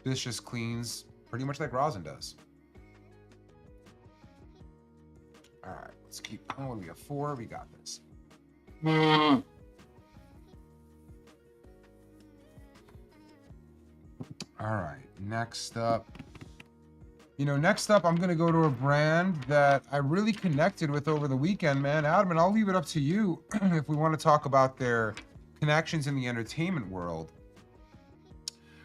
this just cleans pretty much like rosin does. All right, let's keep going. We have 4. We got this. All right, next up. Next up, I'm going to go to a brand that I really connected with over the weekend, man. Adam, and I'll leave it up to you if we want to talk about their connections in the entertainment world.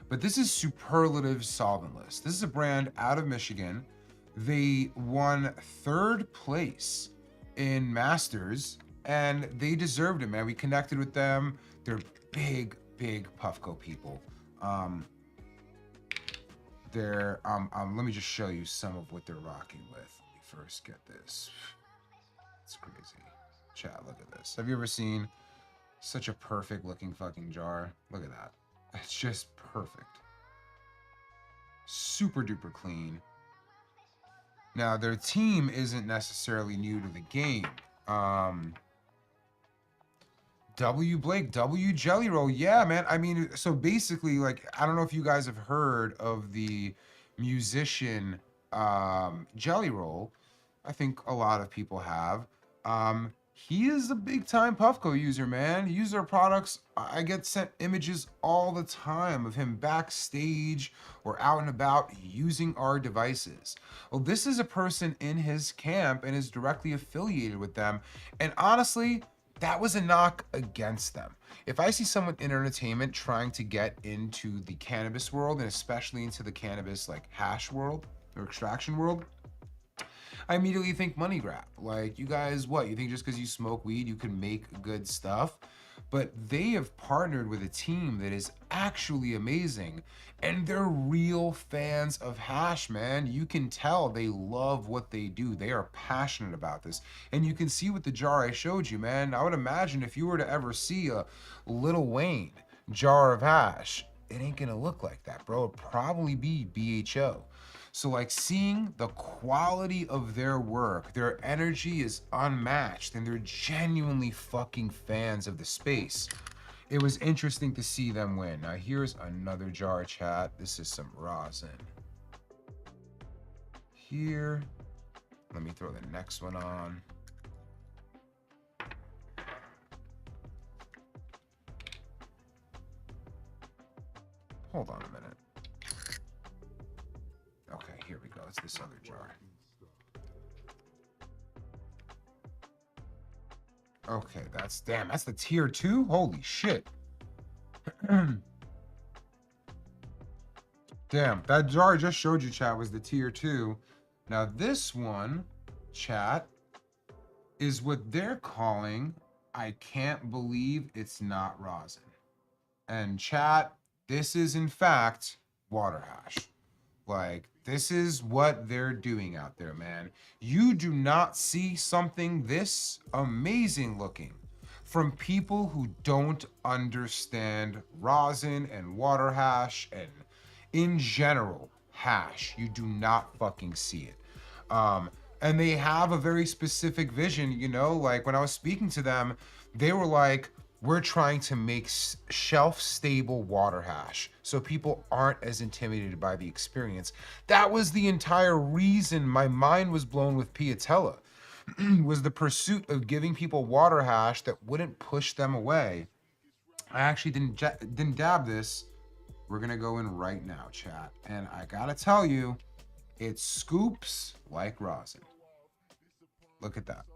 But this is Superlative Solventless. This is a brand out of Michigan. They won 3rd place in Masters, and they deserved it, man. We connected with them. They're big, big Puffco people. Let me just show you some of what they're rocking with. Let me first get this. It's crazy. Chat, look at this. Have you ever seen such a perfect looking fucking jar? Look at that. It's just perfect. Super duper clean. Now, their team isn't necessarily new to the game. W Blake, W Jelly Roll. Yeah, man. I mean, so basically, like, I don't know if you guys have heard of the musician Jelly Roll. I think a lot of people have. He is a big time Puffco user, man. He uses our products. I get sent images all the time of him backstage or out and about using our devices. Well, this is a person in his camp and is directly affiliated with them. And honestly, that was a knock against them. If I see someone in entertainment trying to get into the cannabis world, and especially into the cannabis like hash world or extraction world, I immediately think money grab. Like, you guys, what? You think just because you smoke weed, you can make good stuff? But they have partnered with a team that is actually amazing. And they're real fans of hash, man. You can tell they love what they do. They are passionate about this. And you can see with the jar I showed you, man. I would imagine if you were to ever see a Lil Wayne jar of hash, it ain't gonna look like that, bro. It'd probably be BHO. So like seeing the quality of their work, their energy is unmatched and they're genuinely fucking fans of the space. It was interesting to see them win. Now here's another jar, chat. This is some rosin. Here, let me throw the next one on. Hold on a minute. Okay, here we go. It's this other jar. Okay, that's the tier 2? Holy shit. Damn, that jar I just showed you, chat, was the tier 2. Now this one, chat, is what they're calling, I can't believe it's not rosin. And chat, this is in fact water hash. Like, this is what they're doing out there, man. You do not see something this amazing looking from people who don't understand rosin and water hash and in general hash. You do not fucking see it. And they have a very specific vision, you know, like when I was speaking to them, they were like, we're trying to make shelf-stable water hash so people aren't as intimidated by the experience. That was the entire reason my mind was blown with Piatella, was the pursuit of giving people water hash that wouldn't push them away. I actually didn't dab this. We're gonna go in right now, chat. And I gotta tell you, it scoops like rosin. Look at that.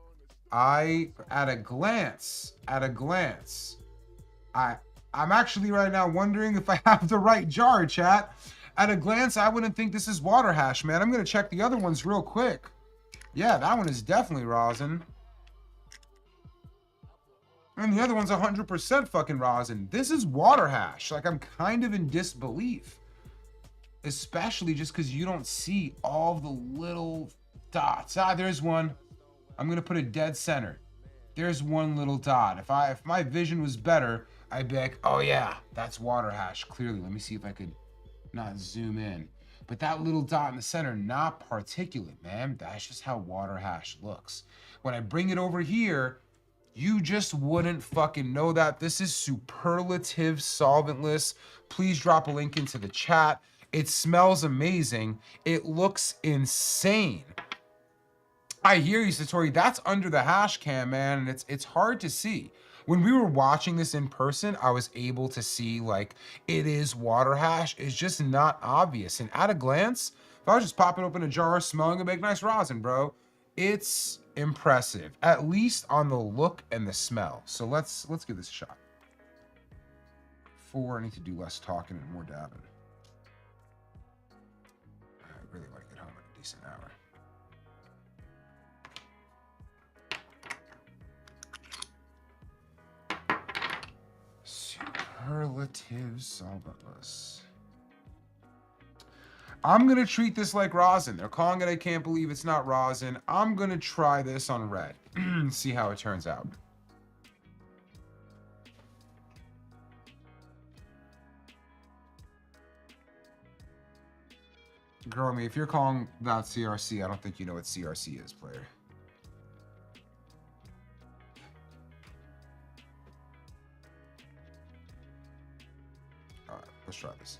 At a glance, I'm actually right now wondering if I have the right jar, chat. At a glance, I wouldn't think this is water hash, man. I'm gonna check the other ones real quick. Yeah, that one is definitely rosin. And the other one's 100% fucking rosin. This is water hash. Like, I'm kind of in disbelief. Especially just because you don't see all the little dots. Ah, there's one. I'm gonna put it dead center. There's one little dot. If my vision was better, I'd be like, oh yeah, that's water hash. Clearly, let me see if I could not zoom in. But that little dot in the center, not particulate, man. That's just how water hash looks. When I bring it over here, you just wouldn't fucking know that. This is superlative solventless. Please drop a link into the chat. It smells amazing. It looks insane. I hear you, Satori. That's under the hash cam, man, and it's hard to see. When we were watching this in person, I was able to see, like, it is water hash. It's just not obvious. And at a glance, if I was just popping open a jar, smelling a big nice rosin, bro, it's impressive, at least on the look and the smell. So let's give this a shot. I need to do less talking and more dabbing. I really like it home at a decent hour. Superlative solventless. I'm gonna treat this like rosin. They're calling it I can't believe it's not rosin. I'm gonna try this on red. See how it turns out. Girl, me, if you're calling that CRC, I don't think you know what CRC is, player. Let's try this.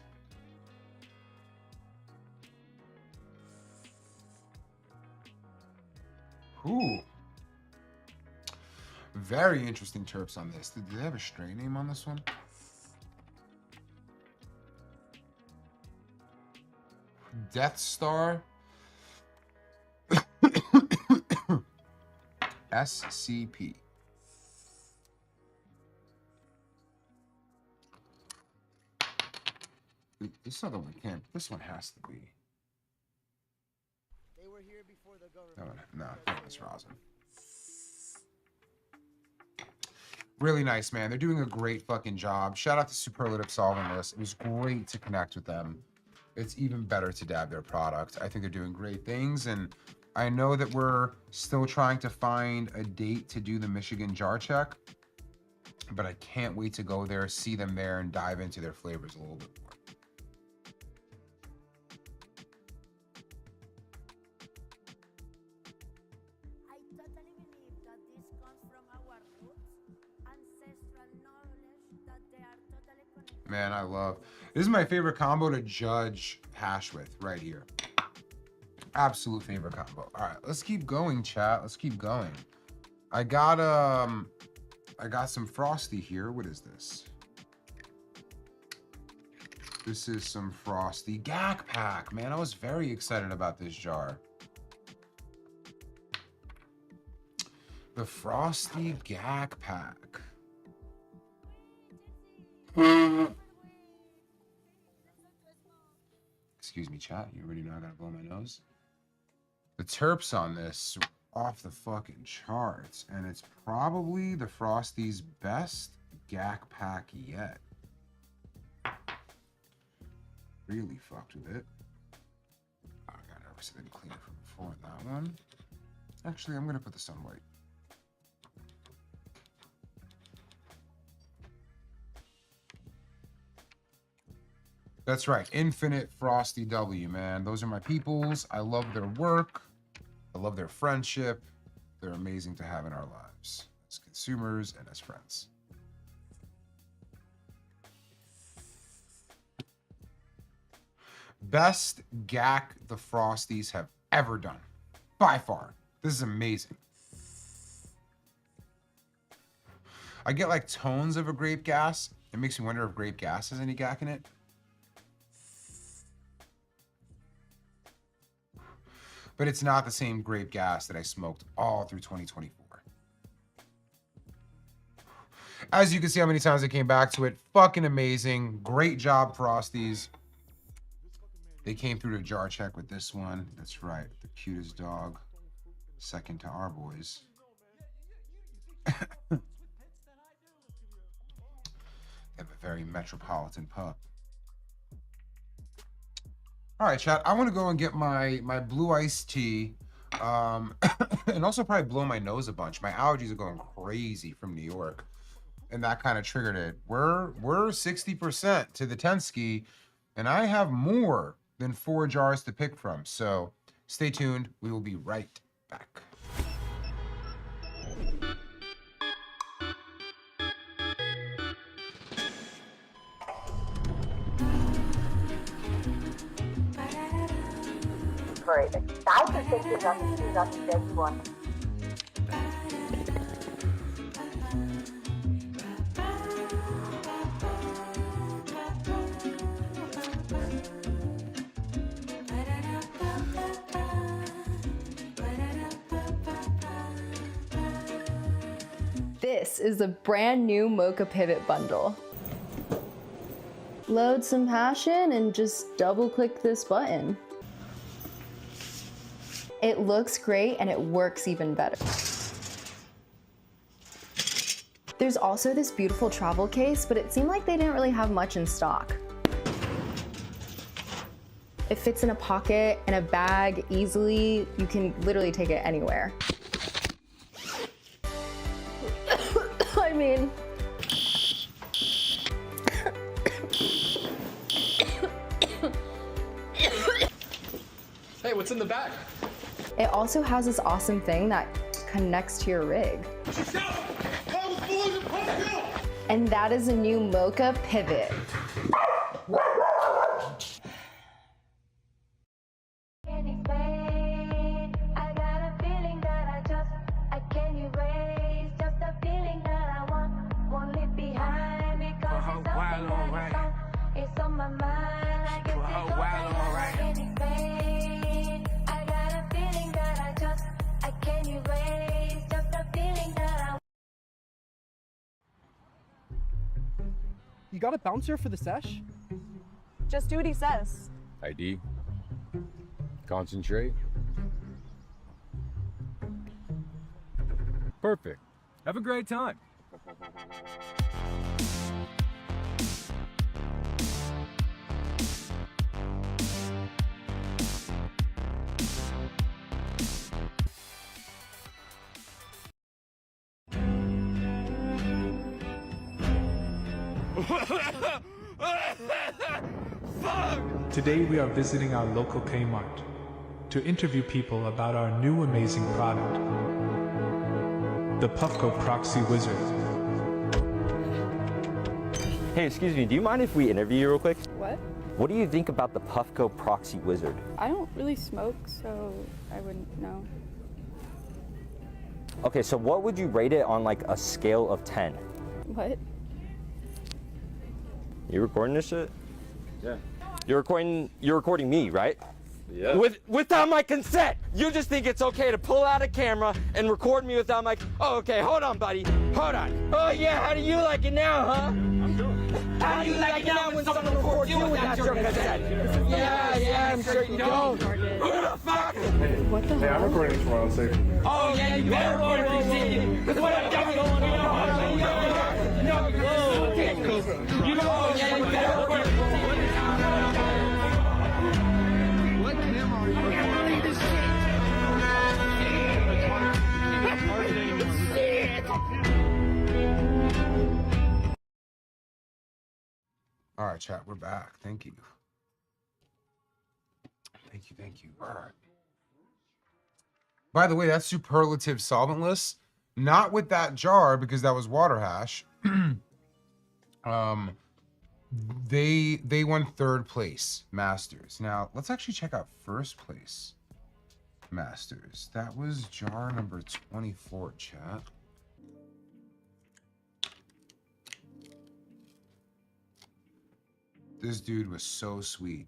Ooh. Very interesting terps on this. Do they have a strain name on this one? Death Star. SCP. This other one can't. This one has to be. They were here before the government. No, that's rosin. Really nice, man. They're doing a great fucking job. Shout out to Superlative solving this. It was great to connect with them. It's even better to dab their product. I think they're doing great things, and I know that we're still trying to find a date to do the Michigan jar check, but I can't wait to go there, see them there, and dive into their flavors a little bit more. I totally believe that this comes from our roots, ancestral knowledge that they are totally connected. Man, I love, this is my favorite combo to judge hash with right here. Absolute favorite combo. All right, let's keep going, chat. Let's keep going. I got some Frosty here. What is this? This is some Frosty Gak Pack. Man, I was very excited about this jar. The Frosty Gak Pack. Excuse me, chat. You already know I gotta blow my nose. The terps on this are off the fucking charts, and it's probably the Frosty's best Gak Pack yet. Really fucked with it. Oh, I got nervous. I didn't clean it from before in that one. Actually, I'm gonna put this on white. That's right, Infinite Frosty W, man. Those are my peoples. I love their work. I love their friendship. They're amazing to have in our lives as consumers and as friends. Best Gak the Frosties have ever done, by far. This is amazing. I get like tones of a grape gas. It makes me wonder if grape gas has any Gak in it. But it's not the same grape gas that I smoked all through 2024. As you can see how many times I came back to it. Fucking amazing. Great job, Frosties. They came through the jar check with this one. That's right. The cutest dog. Second to our boys. They have a very metropolitan pup. All right, chat. I want to go and get my blue iced tea, and also probably blow my nose a bunch. My allergies are going crazy from New York, and that kind of triggered it. We're 60% to the 10 ski, and I have more than 4 jars to pick from. So stay tuned. We will be right back. For the side perspective of the shoes on the best one. This is the brand new Mocha Pivot Bundle. Load some hash in and just double click this button. It looks great and it works even better. There's also this beautiful travel case, but it seemed like they didn't really have much in stock. It fits in a pocket and a bag easily. You can literally take it anywhere. I mean, hey, what's in the bag? it also has this awesome thing that connects to your rig. And that is a new Mocha Pivot. my mind. I can feel any pain. I got a feeling that I can't erase. Just a feeling that I. You got a bouncer for the sesh? Just do what he says. ID. Concentrate. Perfect. Have a great time. Today we are visiting our local Kmart to interview people about our new amazing product, the Puffco Proxy Wizard. Hey, excuse me, do you mind if we interview you real quick? What? What do you think about the Puffco Proxy Wizard? I don't really smoke, so I wouldn't know. Okay, so what would you rate it on like a scale of 10? What? You recording this shit? Yeah. You're recording me, right? Yeah. Without my consent! You just think it's okay to pull out a camera and record me without my... Oh, okay, hold on, buddy. Hold on. Oh, yeah, how do you like it now, huh? I'm doing it. How do you like it now when someone records you without your consent? Yeah, I'm sure you don't. Who the fuck? What the hell? I'm recording this for my own safety. Oh, yeah, you better record it for safety. Because what I'm doing going on, you know, yeah, you better record it for safety. All right, chat, we're back. Thank you. Thank you. All right. By the way, that's superlative solventless. Not with that jar because that was water hash. They won third place masters. Now let's actually check out first place masters. That was jar number 24, chat. This dude was so sweet.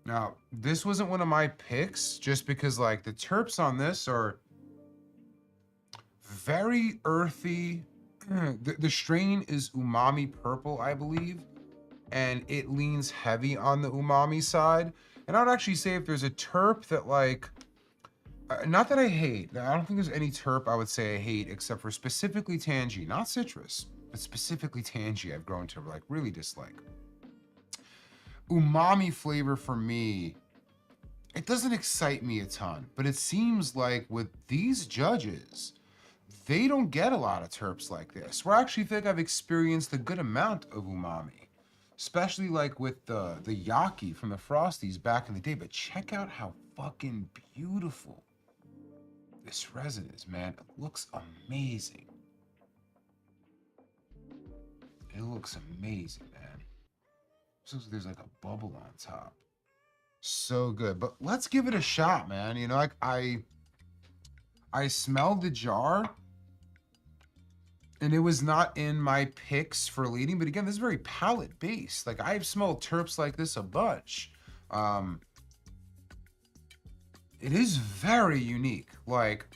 Now, this wasn't one of my picks just because like the terps on this are very earthy. The strain is umami purple, I believe, and it leans heavy on the umami side. And I would actually say if there's a terp that like, not that I hate, I don't think there's any terp I would say I hate except for specifically tangy, not citrus, but specifically tangy I've grown to like really dislike. Umami flavor for me, it doesn't excite me a ton, but it seems like with these judges, they don't get a lot of terps like this. Where I actually think I've experienced a good amount of umami, especially like with the Yaki from the Frosties back in the day. But check out how fucking beautiful this resin is, man. It looks amazing. It looks amazing, man. It looks like there's like a bubble on top. So good. But let's give it a shot, man. You know, like I smelled the jar. And it was not in my picks for leading, but again, this is very palate based. Like I've smelled terps like this a bunch. It is very unique. Like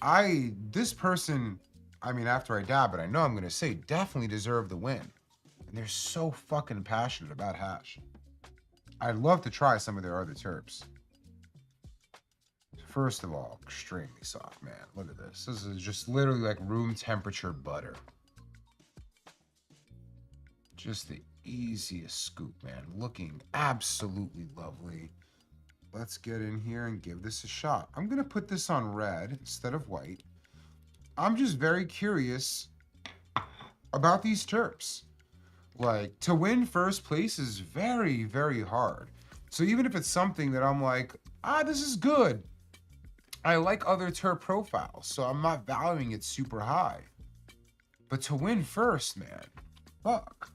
this person, I mean, after I dab it, I know I'm gonna say definitely deserve the win. And they're so fucking passionate about hash. I'd love to try some of their other terps. First of all, extremely soft, man. Look at this. This is just literally like room temperature butter. Just the easiest scoop, man. Looking absolutely lovely. Let's get in here and give this a shot. I'm gonna put this on red instead of white. I'm just very curious about these terps. Like, to win first place is very, very hard. So even if it's something that I'm like, this is good. I like other terp profiles, so I'm not valuing it super high. But to win first, man, fuck.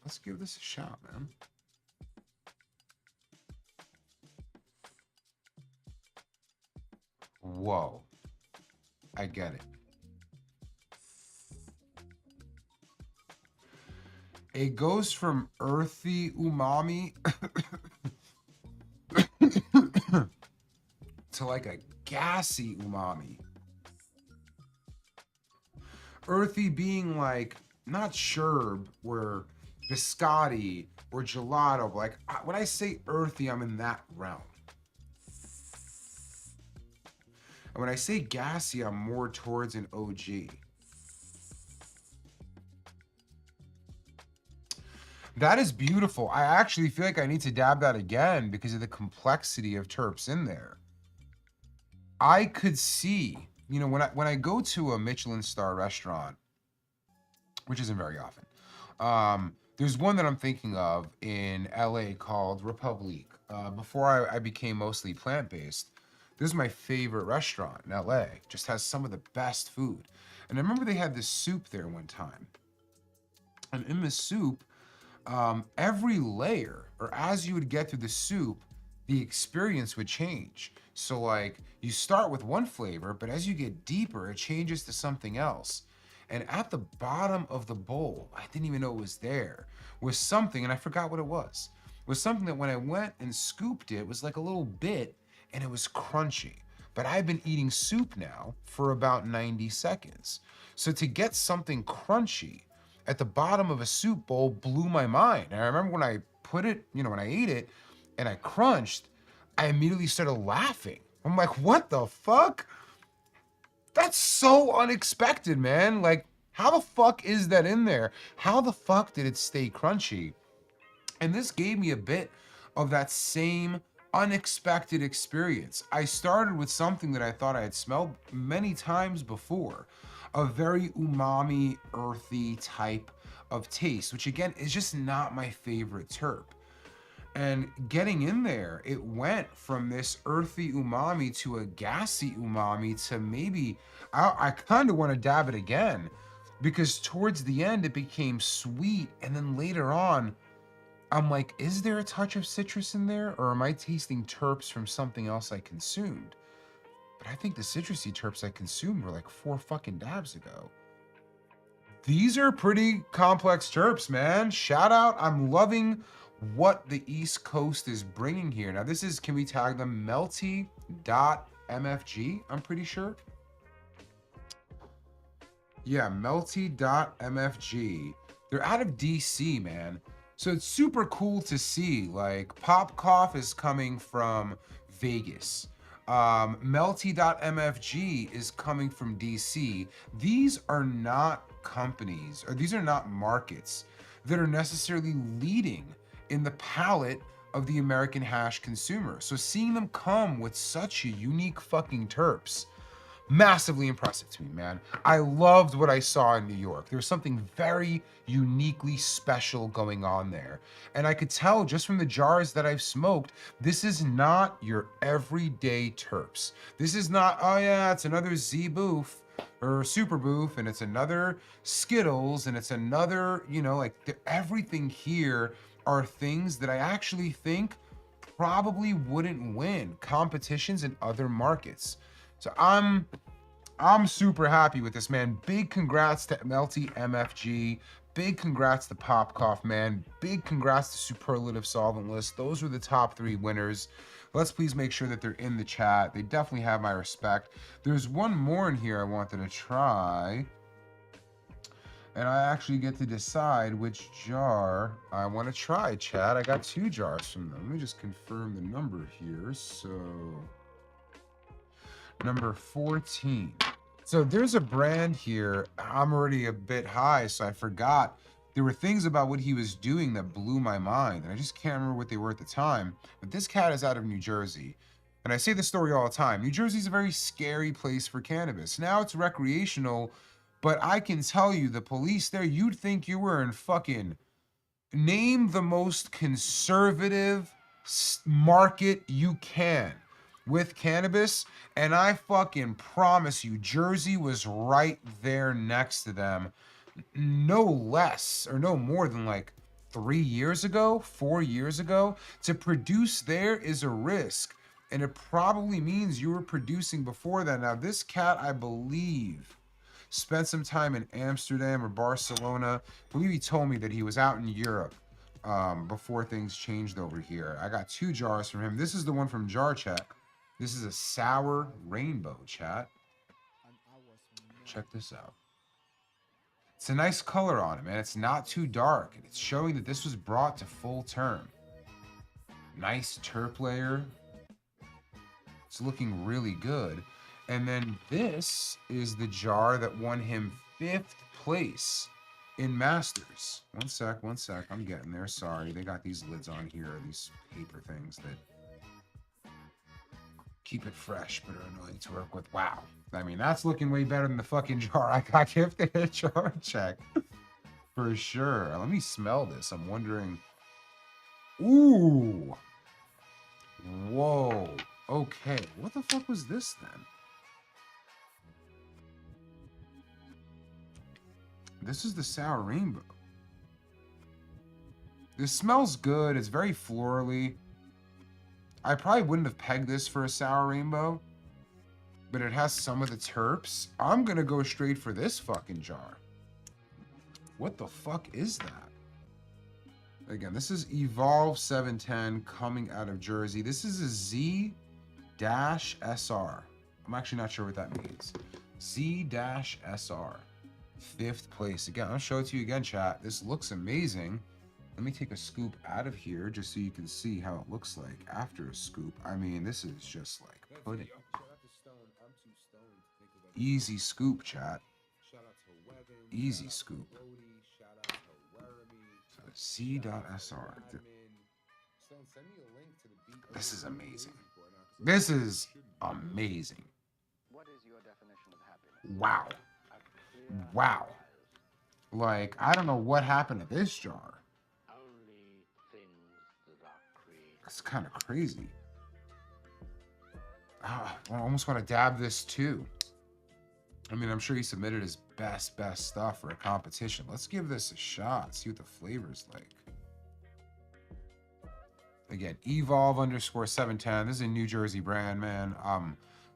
Let's give this a shot, man. Whoa. I get it. It goes from earthy umami to like a gassy umami. Earthy being like not sherb or biscotti or gelato, but like when I say earthy, I'm in that realm. And when I say gassy, I'm more towards an OG. That is beautiful. I actually feel like I need to dab that again because of the complexity of terps in there. I could see, you know, when I go to a Michelin star restaurant, which isn't very often, there's one that I'm thinking of in LA called Republique. Before I became mostly plant-based, this is my favorite restaurant in LA. Just has some of the best food. And I remember they had this soup there one time. And in the soup, every layer, or as you would get through the soup, the experience would change. So like you start with one flavor, but as you get deeper, it changes to something else. And at the bottom of the bowl, I didn't even know it was there, was something, and I forgot what it was something that when I went and scooped it, was like a little bit, and it was crunchy. But I've been eating soup now for about 90 seconds. So to get something crunchy at the bottom of a soup bowl blew my mind. And I remember when I put it, you know, when I ate it and I crunched, I immediately started laughing. I'm like, what the fuck? That's so unexpected, man. Like, how the fuck is that in there? How the fuck did it stay crunchy? And this gave me a bit of that same unexpected experience. I started with something that I thought I had smelled many times before, a very umami, earthy type of taste, which again is just not my favorite terp. And getting in there, it went from this earthy umami to a gassy umami to maybe, I kind of want to dab it again, because towards the end it became sweet, and then later on, I'm like, is there a touch of citrus in there, or am I tasting terps from something else I consumed? But I think the citrusy terps I consumed were like 4 fucking dabs ago. These are pretty complex terps, man. Shout out. I'm loving what the East Coast is bringing here. Now this is, can we tag them? Melty.mfg, I'm pretty sure. Yeah, melty.mfg. They're out of DC, man. So it's super cool to see, like, Pop Cough is coming from Vegas. Melty.mfg is coming from DC. These are not companies, or these are not markets that are necessarily leading in the palate of the American hash consumer. So seeing them come with such a unique fucking terps, massively impressive to me, man. I loved what I saw in New York. There was something very uniquely special going on there. And I could tell just from the jars that I've smoked, this is not your everyday terps. This is not, oh yeah, it's another Z Boof or Super Boof, and it's another Skittles, and it's another, you know, like everything here are things that I actually think probably wouldn't win competitions in other markets. So I'm super happy with this, man. Big congrats to Melty MFG. Big congrats to Pop Cough, man. Big congrats to Superlative Solvent List. Those were the top 3 winners. Let's please make sure that they're in the chat. They definitely have my respect. There's one more in here I wanted to try. And I actually get to decide which jar I want to try, chat. I got 2 jars from them. Let me just confirm the number here. So number 14. So there's a brand here. I'm already a bit high, so I forgot. There were things about what he was doing that blew my mind, and I just can't remember what they were at the time. But this cat is out of New Jersey. And I say this story all the time. New Jersey's a very scary place for cannabis. Now it's recreational, but I can tell you, the police there, you'd think you were in fucking, name the most conservative market you can with cannabis, and I fucking promise you, Jersey was right there next to them, no less or no more than like 3 years ago, 4 years ago. To produce there is a risk. And it probably means you were producing before that. Now, this cat, I believe, spent some time in Amsterdam or Barcelona. I believe he told me that he was out in Europe before things changed over here. I got 2 jars from him. This is the one from Jar Check. This is a sour rainbow, chat. Check this out. It's a nice color on it, man. It's not too dark. It's showing that this was brought to full term. Nice terp layer. It's looking really good. And then this is the jar that won him 5th place in Masters. One sec. I'm getting there. Sorry. They got these lids on here, these paper things that keep it fresh but are annoying to work with. Wow. I mean, that's looking way better than the fucking jar I got gifted at Jar Check. For sure. Let me smell this. I'm wondering. Ooh. Whoa. Okay. What the fuck was this then? This is the sour rainbow. This smells good. It's very florally. I probably wouldn't have pegged this for a sour rainbow, but it has some of the terps. I'm gonna go straight for this fucking jar. What the fuck is that? Again, this is Evolve 710 coming out of Jersey. This is a Z-SR. I'm actually not sure what that means. Z-SR. 5th place. Again, I'll show it to you again, chat. This looks amazing. Let me take a scoop out of here just so you can see how it looks like after a scoop. I mean, this is just like pudding. Easy scoop, chat. Easy scoop. So Z.SR. This is amazing. This is amazing. Wow. Wow. Like, I don't know what happened to this jar. It's kind of crazy. I almost want to dab this too. I mean, I'm sure he submitted his best stuff for a competition. Let's give this a shot. See what the flavor's like. Again, Evolve_710. This is a New Jersey brand, man.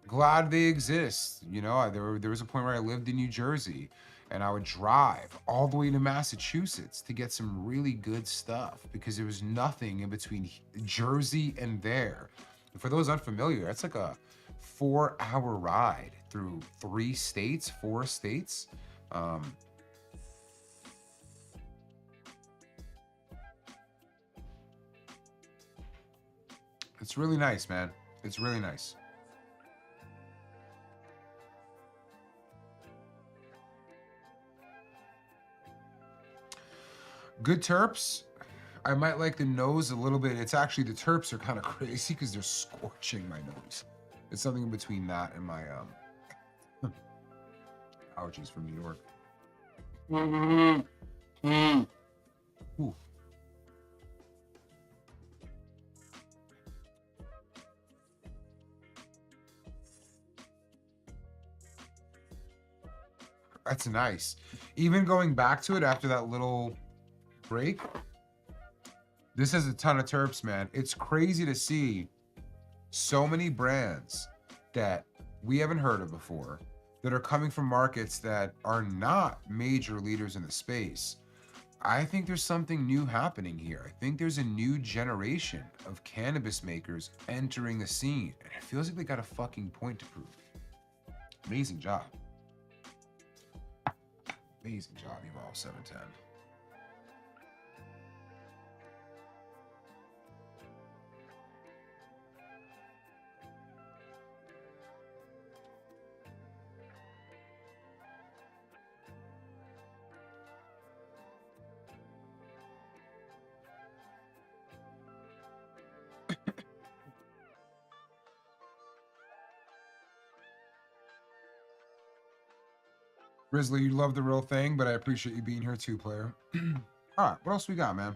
Glad they exist. You know, there was a point where I lived in New Jersey and I would drive all the way to Massachusetts to get some really good stuff because there was nothing in between Jersey and there. And for those unfamiliar, that's like a 4-hour ride through 4 states. It's really nice, man. It's really nice. Good terps. I might like the nose a little bit. It's actually, the terps are kind of crazy because they're scorching my nose. It's something in between that and my allergies from New York. Ooh. That's nice. Even going back to it after that little break, this has a ton of terps, man. It's crazy to see so many brands that we haven't heard of before that are coming from markets that are not major leaders in the space. I think there's something new happening here. I think there's a new generation of cannabis makers entering the scene, and it feels like they got a fucking point to prove. Amazing job. Amazing job, Evolve 710. Grizzly, you love the real thing, but I appreciate you being here too, player. All right, what else we got, man?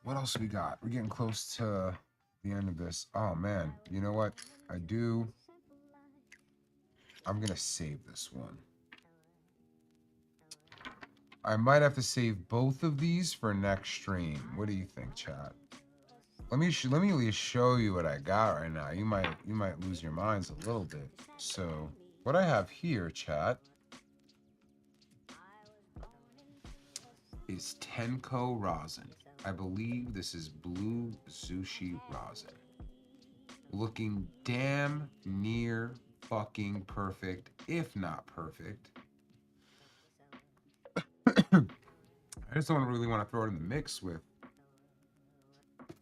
What else we got? We're getting close to the end of this. Oh, man. You know what? I'm going to save this one. I might have to save both of these for next stream. What do you think, chat? let me at least show you what I got right now. You might lose your minds a little bit. So what I have here, chat, is Tenko rosin. I believe this is blue sushi rosin. Looking damn near fucking perfect, if not perfect. I just don't really want to throw it in the mix with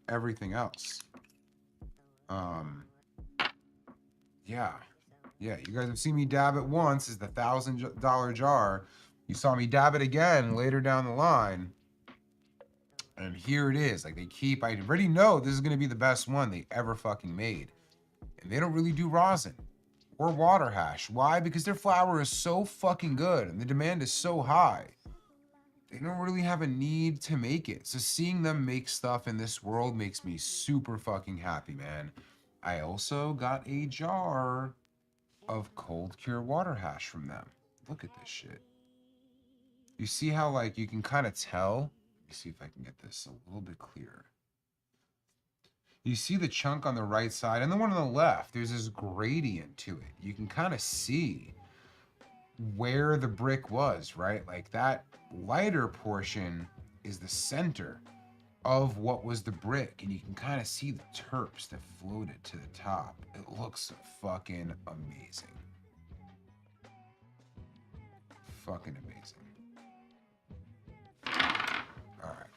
everything else. Yeah, you guys have seen me dab it once. Is the $1,000 jar. You saw me dab it again later down the line, and here it is. Like, I already know this is gonna be the best one they ever fucking made, and they don't really do rosin or water hash. Why? Because their flour is so fucking good and the demand is so high. They don't really have a need to make it. So seeing them make stuff in this world makes me super fucking happy, man. I also got a jar of cold cure water hash from them. Look at this shit. You see how, like, you can kind of tell? Let me see if I can get this a little bit clearer. You see the chunk on the right side and the one on the left, there's this gradient to it. You can kind of see where the brick was, right? Like, that lighter portion is the center of what was the brick, and you can kind of see the terps that floated to the top. It looks fucking amazing. Fucking amazing. All right.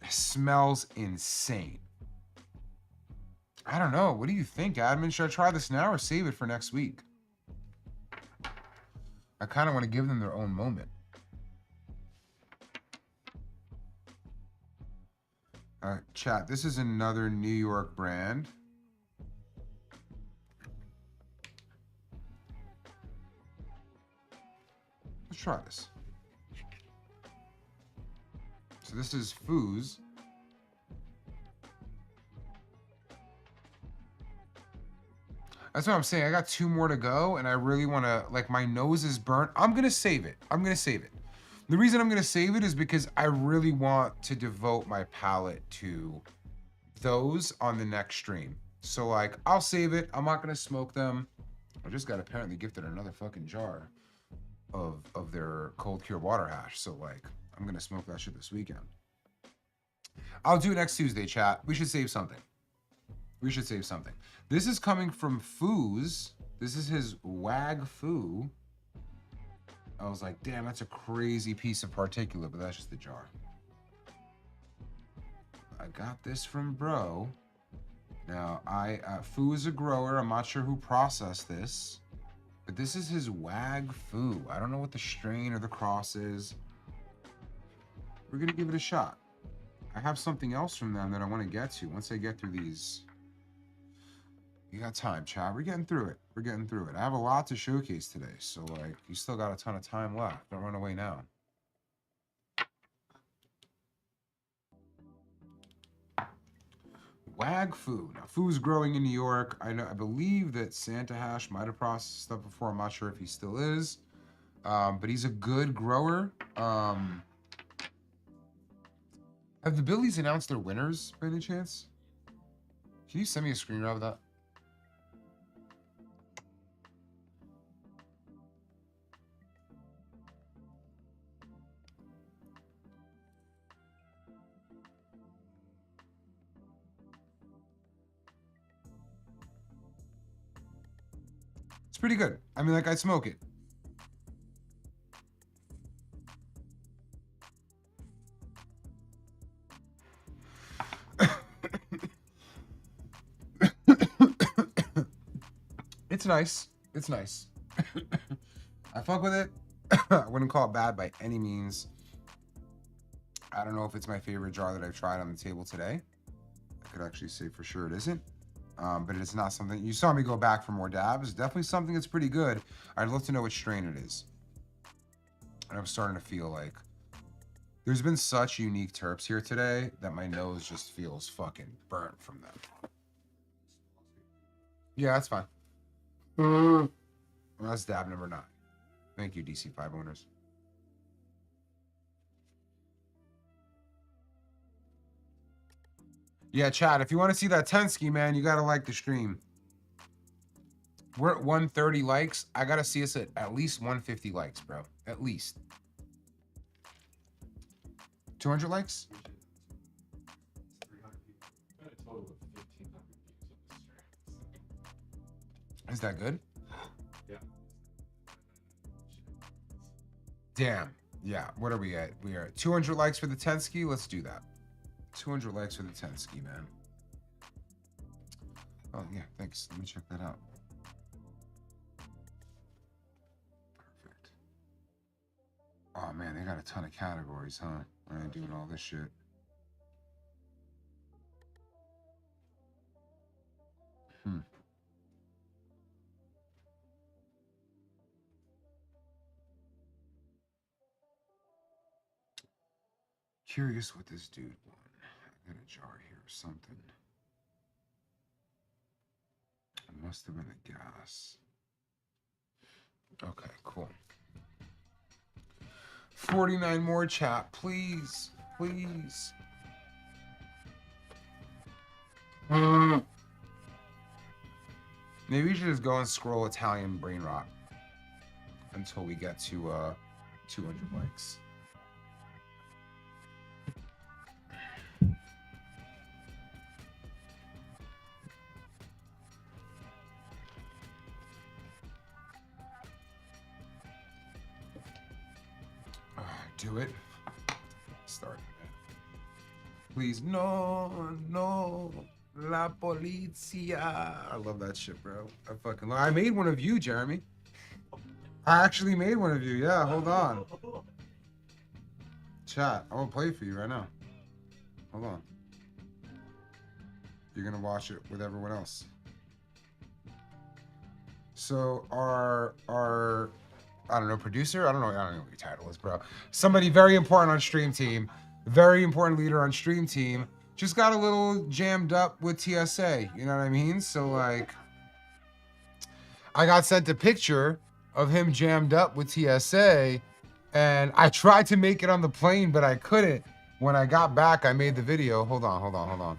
It smells insane. I don't know. What do you think, admin? Should I try this now or save it for next week? I kind of want to give them their own moment. All right, chat. This is another New York brand. Let's try this. So this is Fooz. That's what I'm saying. I got 2 more to go, and I really want to, like, my nose is burnt. I'm going to save it. The reason I'm going to save it is because I really want to devote my palate to those on the next stream. So, like, I'll save it. I'm not going to smoke them. I just got apparently gifted another fucking jar of their cold cure water hash. So, like, I'm going to smoke that shit this weekend. I'll do it next Tuesday, chat. We should save something. This is coming from Fooz. This is his Wag Foo. I was like, damn, that's a crazy piece of particulate, but that's just the jar. I got this from bro. Now, Foo is a grower. I'm not sure who processed this, but this is his Wag Foo. I don't know what the strain or the cross is. We're gonna give it a shot. I have something else from them that I want to get to. Once I get through these, you got time, Chad. We're getting through it. I have a lot to showcase today, so, like, you still got a ton of time left. Don't run away now. Wag Foo. Now, Foo's growing in New York. I believe that Santa Hash might have processed stuff before. I'm not sure if he still is, but he's a good grower. Have the Billies announced their winners by any chance? Can you send me a screen grab of that? It's pretty good. I mean, like, I'd smoke it. It's nice. I fuck with it. I wouldn't call it bad by any means. I don't know if it's my favorite jar that I've tried on the table today. I could actually say for sure it isn't. But it's not something, you saw me go back for more dabs. Definitely something that's pretty good. I'd love to know which strain it is. And I'm starting to feel like there's been such unique terps here today that my nose just feels fucking burnt from them. Yeah, that's fine. Well, that's dab number 9. Thank you, DC5 owners. Yeah, chat, if you want to see that Tensky, man, you got to like the stream. We're at 130 likes. I got to see us at least 150 likes, bro. At least. 200 likes? Is that good? Yeah. Damn. Yeah. What are we at? We are at 200 likes for the Tensky. Let's do that. 200 likes for the Tensky, man. Oh, yeah. Thanks. Let me check that out. Perfect. Oh, man. They got a ton of categories, huh? I ain't doing all this shit. Curious what this dude won. I got a jar here or something. It must have been a gas. Okay, cool. 49 more, chat, please. Please. Maybe we should just go and scroll Italian brain rot until we get to 200 likes. Do it. Start. Please, no, la polizia. I love that shit, bro. I made one of you, Jeremy. I actually made one of you. Yeah, hold on. Chat, I will play for you right now. Hold on. You're gonna watch it with everyone else. So our I don't know, producer? I don't know what your title is, bro. Somebody very important on stream team, very important leader on stream team, just got a little jammed up with TSA, you know what I mean? So like, I got sent a picture of him jammed up with TSA, and I tried to make it on the plane, but I couldn't. When I got back, I made the video. Hold on.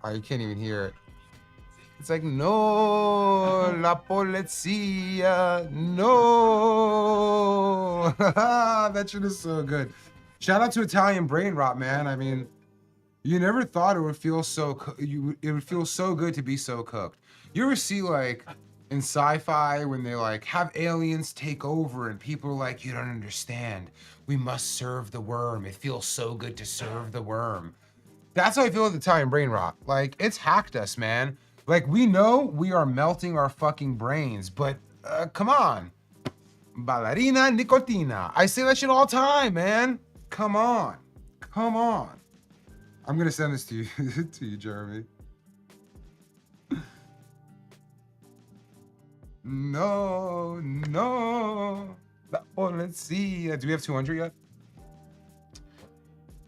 Oh, you can't even hear it. It's like, no, la polizia, no. That shit is so good. Shout out to Italian brain rot, man. I mean, you never thought it would feel so, it would feel so good to be so cooked. You ever see like in sci-fi when they like have aliens take over and people are like, you don't understand. We must serve the worm. It feels so good to serve the worm. That's how I feel with Italian brain rot. Like, it's hacked us, man. Like, we know we are melting our fucking brains, but come on. Ballerina nicotina. I say that shit all the time, man. Come on. Come on. I'm gonna send this to you, to you, Jeremy. No. Let's see. Do we have 200 yet?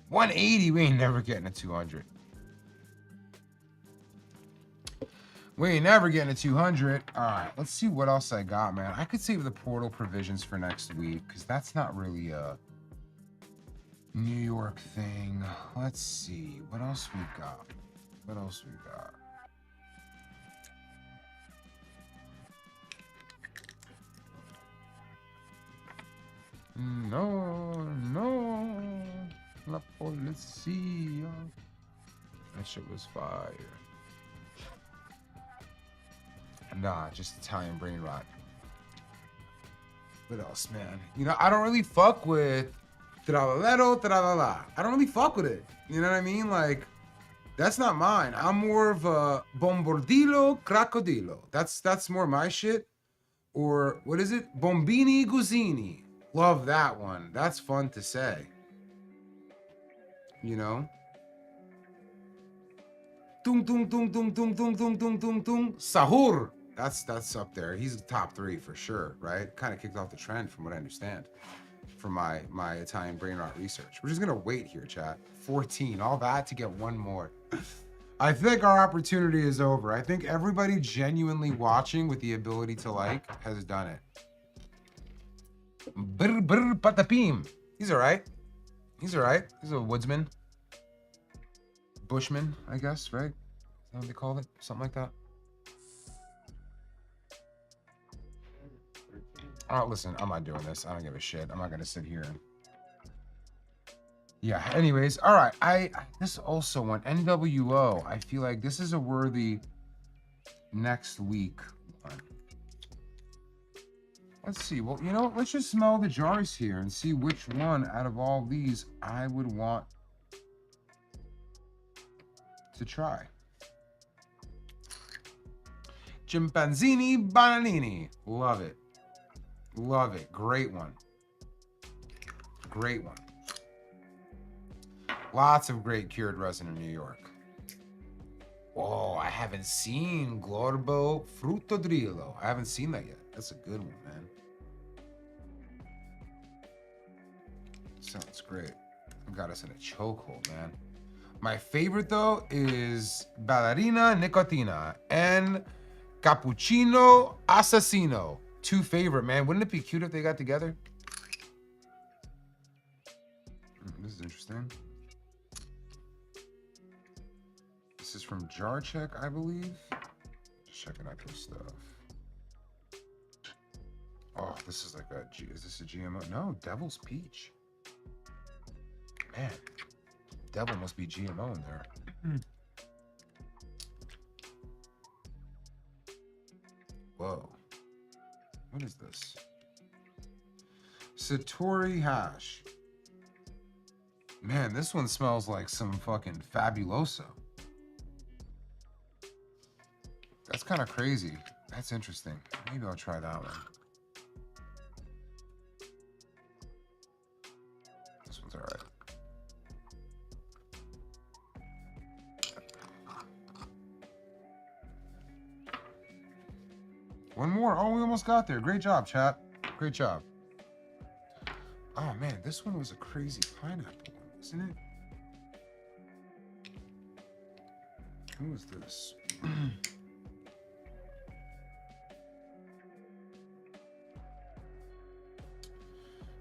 180, we ain't never getting a 200. We ain't never getting a 200. All right, let's see what else I got, man. I could save the portal provisions for next week because that's not really a New York thing. Let's see. What else we got? No. La polizia. That shit was fire. Nah, just Italian brain rot. What else, man? You know, I don't really fuck with tra-la-la. I don't really fuck with it. You know what I mean? Like, that's not mine. I'm more of a bombardillo crocodillo. That's more my shit. Or what is it? Bombini Guzzini. Love that one. That's fun to say. You know? Tung tung tung tung tung tung tung tung tung tung. Sahur. That's up there. He's top 3 for sure, right? Kind of kicked off the trend from what I understand from my Italian brain rot research. We're just gonna wait here, chat. 14, all that to get one more. I think our opportunity is over. I think everybody genuinely watching with the ability to like has done it. Brr brr patapim. He's all right. He's all right. He's a woodsman. Bushman, I guess, right? Is that what they called it? Something like that. Oh, listen, I'm not doing this. I don't give a shit. I'm not gonna sit here and... Yeah, anyways, all right. This also one, NWO. I feel like this is a worthy next week one. Let's see. Well, you know what? Let's just smell the jars here and see which one out of all these I would want to try. Chimpanzini Bananini. Love it. Love it. Great one. Great one. Lots of great cured resin in New York. Whoa, I haven't seen Glorbo Fruttodrillo. I haven't seen that yet. That's a good one, man. Sounds great. Got us in a chokehold, man. My favorite, though, is Ballerina Nicotina and Cappuccino Assassino. Two favorite, man. Wouldn't it be cute if they got together? This is interesting. This is from Jar Check, I believe. Just checking out this stuff. Oh, this is like a... Is this a GMO? No, Devil's Peach. Man, Devil must be GMO in there. Whoa. What is this? Satori hash. Man, this one smells like some fucking Fabuloso. That's kind of crazy. That's interesting. Maybe I'll try that one. This one's all right. One more. Oh, we almost got there. Great job, chat. Great job. Oh, man, this one was a crazy pineapple one, isn't it? Who was this?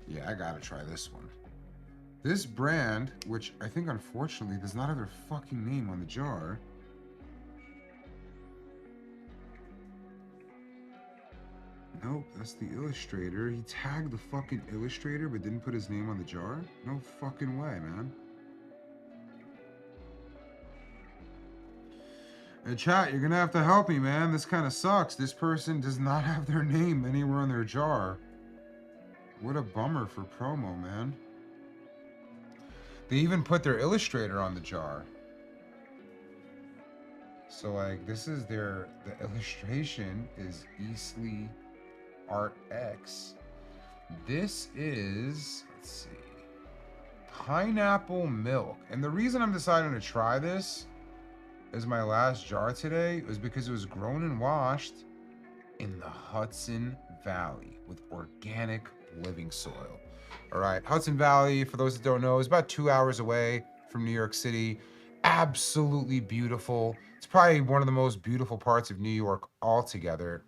Yeah, I gotta try this one. This brand, which I think unfortunately does not have their fucking name on the jar. Nope, that's the illustrator. He tagged the fucking illustrator but didn't put his name on the jar? No fucking way, man. Hey, chat, you're gonna have to help me, man. This kind of sucks. This person does not have their name anywhere on their jar. What a bummer for promo, man. They even put their illustrator on the jar. So, like, this is the illustration is Eastleigh Art X. This is, let's see, pineapple milk. And the reason I'm deciding to try this as my last jar today was because it was grown and washed in the Hudson Valley with organic living soil. All right, Hudson Valley, for those that don't know, is about 2 hours away from New York City. Absolutely beautiful. It's probably one of the most beautiful parts of New York altogether.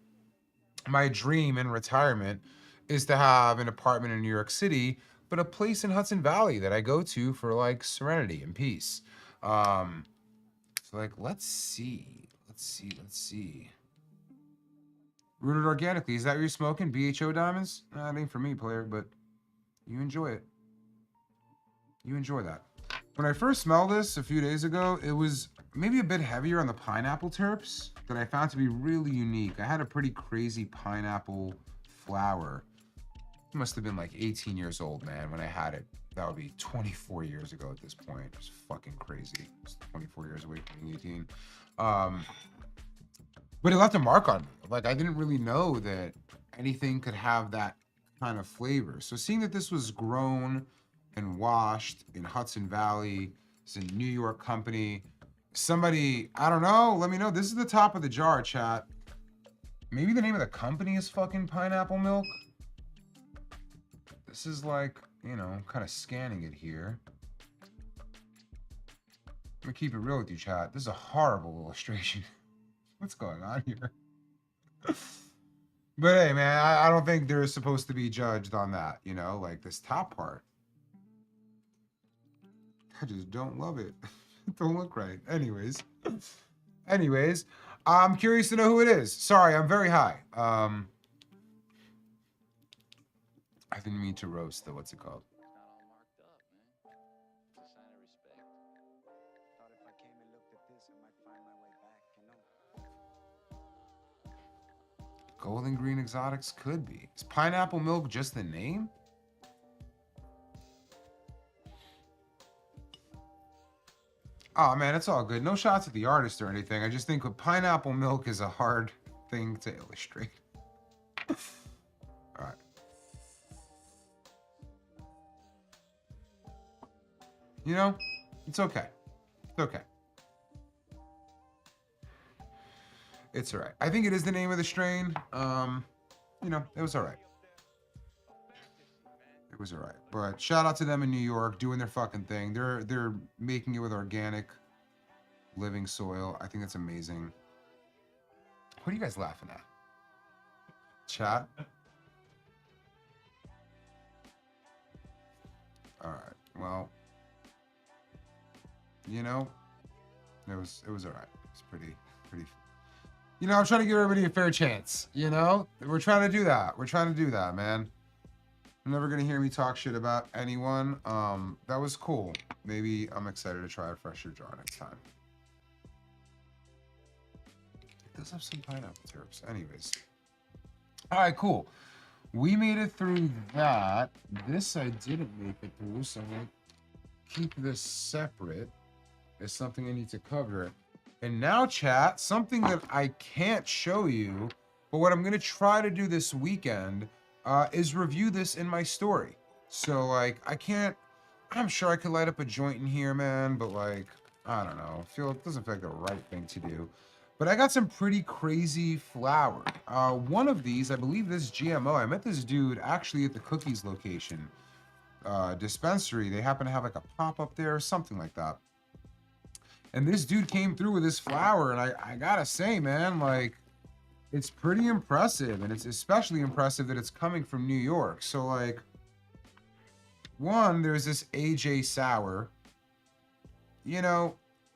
My dream in retirement is to have an apartment in New York City, but a place in Hudson Valley that I go to for like serenity and peace. So like, let's see. Rooted organically. Is that what you're smoking? BHO diamonds? Nah, that ain't for me, player, but you enjoy it. You enjoy that. When I first smelled this a few days ago, it was maybe a bit heavier on the pineapple terps that I found to be really unique. I had a pretty crazy pineapple flower. It must have been like 18 years old, man, when I had it. That would be 24 years ago at this point. It was fucking crazy. It was 24 years away from 18. But it left a mark on me. Like, I didn't really know that anything could have that kind of flavor. So seeing that this was grown and washed in Hudson Valley, it's a New York company. Somebody, I don't know, let me know. This is the top of the jar, chat. Maybe the name of the company is fucking Pineapple Milk. This is like, you know, I'm kind of scanning it here. I'm gonna keep it real with you, chat. This is a horrible illustration. What's going on here? But hey, man, I don't think they're supposed to be judged on that, you know, like this top part. I just don't love it. It don't look right. Anyways, I'm curious to know who it is. Sorry, I'm very high. I didn't mean to roast the, what's it called? Not all marked up, man. It's a sign of respect. Thought if I came and looked at this, I might find my way back, you know? Golden Green Exotics could be. Is pineapple milk just the name? Oh man, it's all good. No shots at the artist or anything. I just think with pineapple milk is a hard thing to illustrate. All right. You know, it's okay. It's okay. It's all right. I think it is the name of the strain. You know, it was all right. It was all right. But shout out to them in New York doing their fucking thing. They're making it with organic living soil. I think that's amazing. What are you guys laughing at? Chat? All right. Well, you know, it was all right. It's pretty. You know, I'm trying to give everybody a fair chance. You know, we're trying to do that. We're trying to do that, man. You're never gonna hear me talk shit about anyone. That was cool. Maybe I'm excited to try a fresher jar next time. It does have some pineapple terps. Anyways. All right, cool. We made it through that. This I didn't make it through, so I'm gonna keep this separate. There's something I need to cover. And now, chat, something that I can't show you, but what I'm gonna try to do this weekend is review this in my story. So like, I'm sure I could light up a joint in here, man, but like, I don't know, it doesn't feel like the right thing to do. But I got some pretty crazy flour. One of these, I believe this GMO, I met this dude actually at the Cookies location, dispensary. They happen to have like a pop-up there or something like that. And this dude came through with his flour, and I gotta say, man, like, it's pretty impressive, and it's especially impressive that it's coming from New York. So like, one, there's this AJ sour. You know,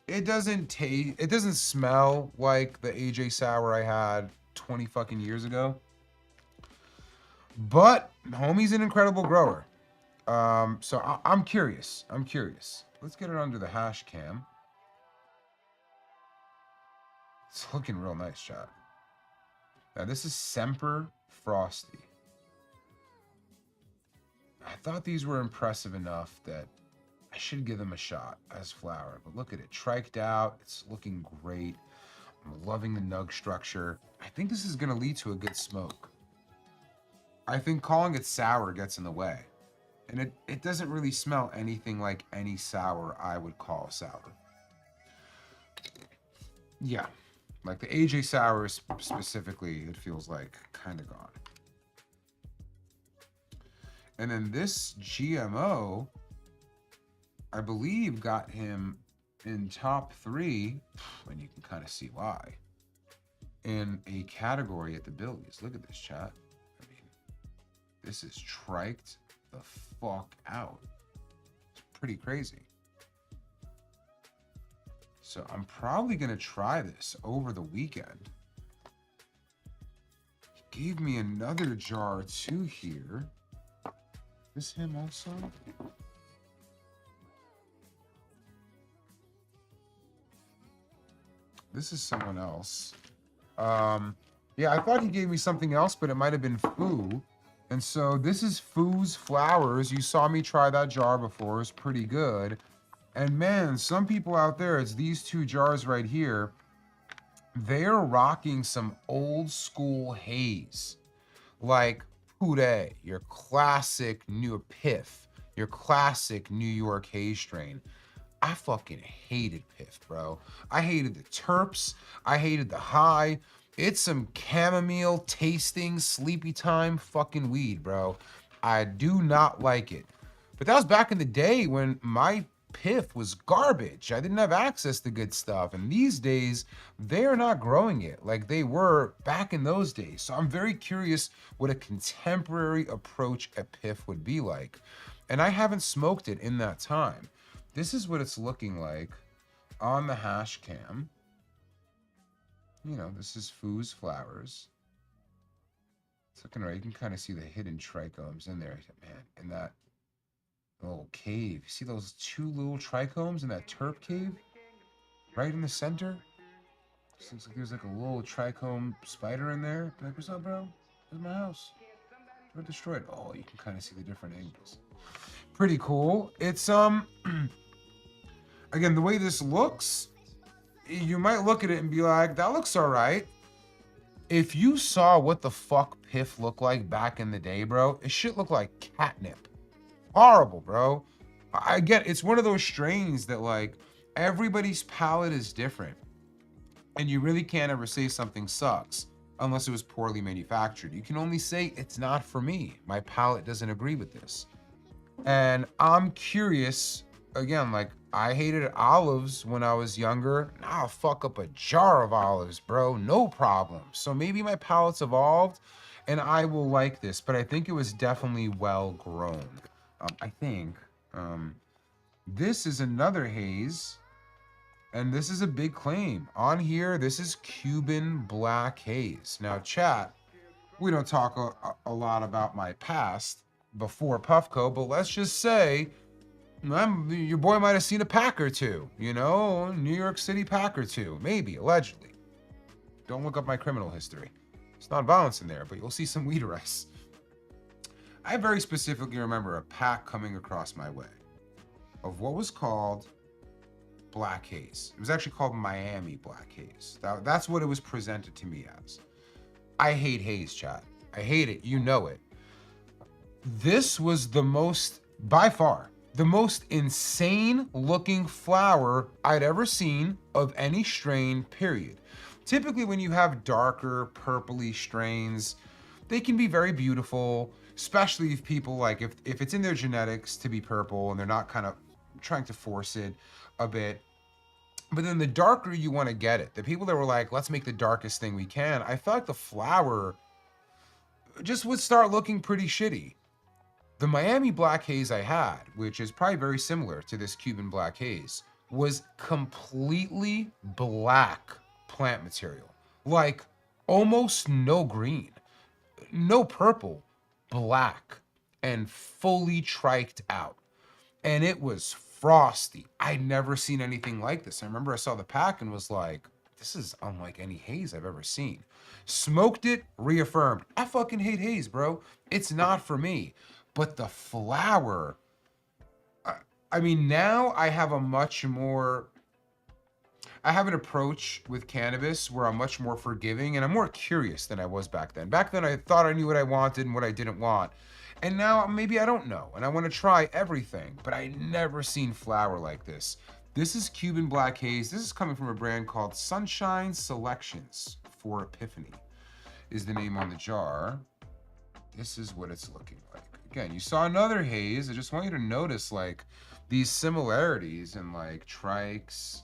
it doesn't smell like the AJ sour I had 20 fucking years ago. But homie's an incredible grower. So I'm curious. Let's get it under the hash cam. It's looking real nice, chat. Now this is Semper Frosty. I thought these were impressive enough that I should give them a shot as flour. But look at it, triked out. It's looking great. I'm loving the nug structure. I think this is gonna lead to a good smoke. I think calling it sour gets in the way. And it doesn't really smell anything like any sour I would call sour. Yeah. Like the AJ sour specifically, it feels like kind of gone. And then this GMO, I believe, got him in top 3, and you can kind of see why, in a category at the Billies. Look at this, chat. I mean, this is triked the fuck out. It's pretty crazy. So I'm probably going to try this over the weekend. He gave me another jar too here. Is this him also? This is someone else. Yeah, I thought he gave me something else, but it might have been Foo. And so this is Foo's Flowers. You saw me try that jar before. It's pretty good. And man, some people out there, it's these 2 jars right here. They're rocking some old school haze. Like Poulet, your classic New Piff, your classic New York haze strain. I fucking hated Piff, bro. I hated the terps. I hated the high. It's some chamomile tasting sleepy time fucking weed, bro. I do not like it. But that was back in the day when my Piff was garbage. I didn't have access to good stuff. And these days, they're not growing it like they were back in those days. So I'm very curious what a contemporary approach at Piff would be like. And I haven't smoked it in that time. This is what it's looking like on the hash cam. You know, this is Foo's Flowers. It's looking right. You can kind of see the hidden trichomes in there, man, in that little cave. You see those two little trichomes in that terp cave? Right in the center? Just looks like there's like a little trichome spider in there. Like, what's up, bro? Where's my house? We're destroyed. Oh, you can kind of see the different angles. Pretty cool. It's, again, the way this looks, you might look at it and be like, that looks all right. If you saw what the fuck Piff looked like back in the day, bro, it shit looked like catnip. Horrible, bro. I get it's one of those strains that like everybody's palate is different. And you really can't ever say something sucks unless it was poorly manufactured. You can only say it's not for me. My palate doesn't agree with this. And I'm curious, again, like I hated olives when I was younger. Now I'll fuck up a jar of olives, bro. No problem. So maybe my palate's evolved and I will like this, but I think it was definitely well grown. I think this is another haze, and this is a big claim. On here, this is Cuban Black Haze. Now, chat, we don't talk a lot about my past before Puffco, but let's just say your boy might have seen a pack or two, you know, New York City pack or two, maybe, allegedly. Don't look up my criminal history. It's not violence in there, but you'll see some weed arrests. I very specifically remember a pack coming across my way of what was called Black Haze. It was actually called Miami Black Haze. That's what it was presented to me as. I hate haze, chat. I hate it. You know it. This was the most, by far, the most insane looking flower I'd ever seen of any strain, period. Typically when you have darker purpley strains, they can be very beautiful, especially if people like, if it's in their genetics to be purple and they're not kind of trying to force it a bit. But then the darker you want to get it, the people that were like, let's make the darkest thing we can, I felt like the flower just would start looking pretty shitty. The Miami Black Haze I had, which is probably very similar to this Cuban Black Haze, was completely black plant material. Like almost no green, no purple, black, and fully triked out. And it was frosty. I'd never seen anything like this. I remember I saw the pack and was like, this is unlike any haze I've ever seen. Smoked it, reaffirmed. I fucking hate haze, bro. It's not for me. But the flower, I mean, now I have a much more, I have an approach with cannabis where I'm much more forgiving and I'm more curious than I was back then. Back then I thought I knew what I wanted and what I didn't want. And now maybe I don't know and I want to try everything, but I never seen flower like this. This is Cuban Black Haze. This is coming from a brand called Sunshine Selections for Epiphany is the name on the jar. This is what it's looking like. Again, you saw another haze. I just want you to notice like these similarities in like trikes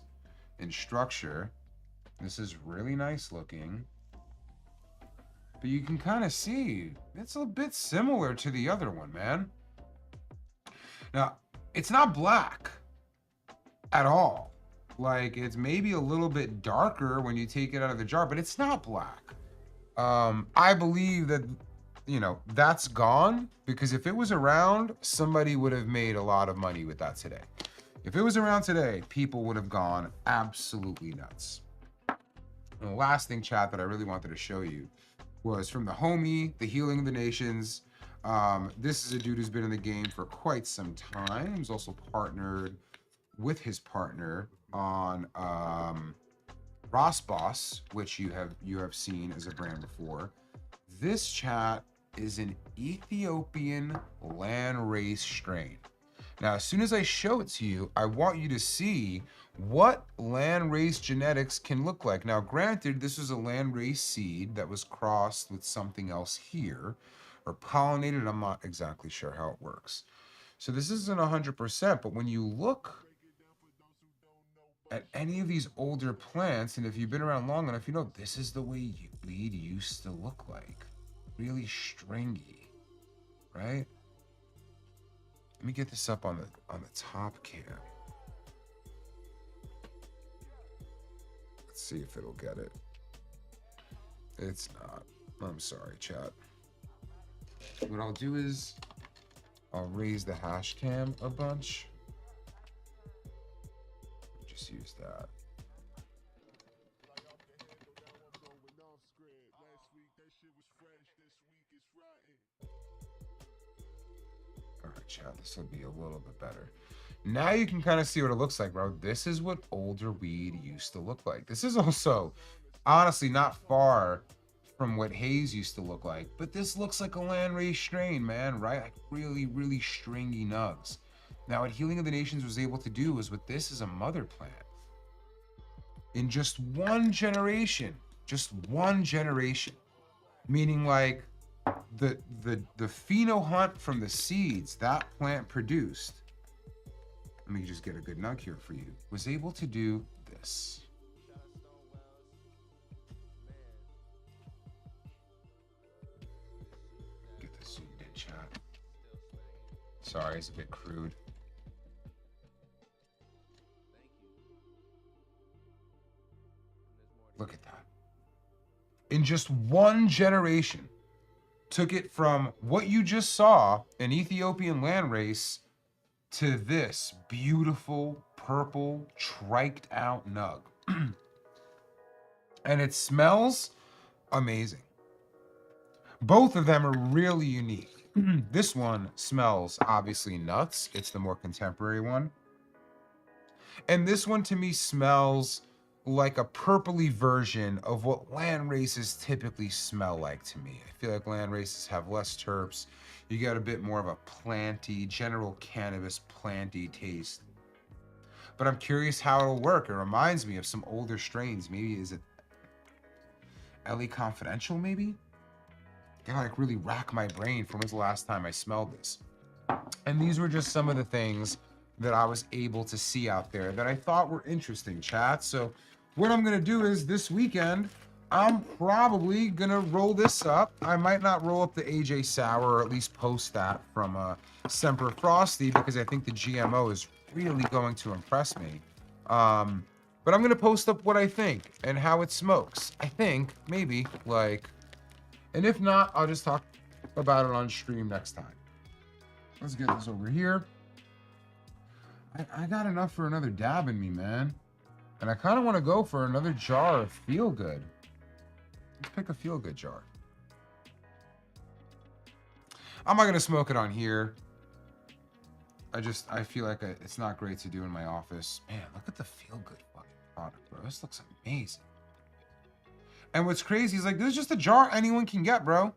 and structure. This is really nice looking. But you can kind of see it's a bit similar to the other one, man. Now, it's not black at all. Like it's maybe a little bit darker when you take it out of the jar, but it's not black. I believe that, you know, that's gone because if it was around, somebody would have made a lot of money with that today. If it was around today, people would have gone absolutely nuts. And the last thing, chat, that I really wanted to show you was from the homie, The Healing of the Nations. This is a dude who's been in the game for quite some time. He's also partnered with his partner on Ross Boss, which you have seen as a brand before. This, chat, is an Ethiopian landrace strain. Now, as soon as I show it to you, I want you to see what landrace genetics can look like. Now, granted, this is a landrace seed that was crossed with something else here, or pollinated. I'm not exactly sure how it works. So this isn't 100%, but when you look at any of these older plants, and if you've been around long enough, you know this is the way weed used to look like. Really stringy, right? Let me get this up on the top cam. Let's see if it'll get it. It's not. I'm sorry, chat. What I'll do is I'll raise the hash cam a bunch. Just use that. All right, chat, this will be a little bit better. Now you can kind of see what it looks like, bro. This is what older weed used to look like. This is also, honestly, not far from what haze used to look like, but this looks like a landrace strain, man, right? Like really, really stringy nugs. Now, what Healing of the Nations was able to do was with this as a mother plant. In just one generation, meaning like the pheno hunt from the seeds that plant produced, let me just get a good nug here for you, was able to do this. Get this zoomed in, chat. Sorry, it's a bit crude. Look at that. In just one generation, took it from what you just saw, an Ethiopian landrace, to this beautiful purple triked out nug. And it smells amazing. Both of them are really unique. This one smells obviously nuts. It's the more contemporary one. And this one to me smells like a purpley version of what land races typically smell like to me. I feel like land races have less terps. You get a bit more of a planty, general cannabis planty taste. But I'm curious how it'll work. It reminds me of some older strains. Maybe, is it LA Confidential maybe? I gotta like really rack my brain from when's the last time I smelled this. And these were just some of the things that I was able to see out there that I thought were interesting, chat. So what I'm gonna do is this weekend, I'm probably gonna roll this up. I might not roll up the AJ Sour, or at least post that from Semper Frosty, because I think the GMO is really going to impress me. But I'm gonna post up what I think and how it smokes. I think maybe like, and if not, I'll just talk about it on stream next time. Let's get this over here. I got enough for another dab in me, man. And I kind of want to go for another jar of Feel Good. Let's pick a Feel Good jar. I'm not going to smoke it on here. I feel like it's not great to do in my office. Man, look at the Feel Good fucking product, bro. This looks amazing. And what's crazy is like, this is just a jar anyone can get, bro.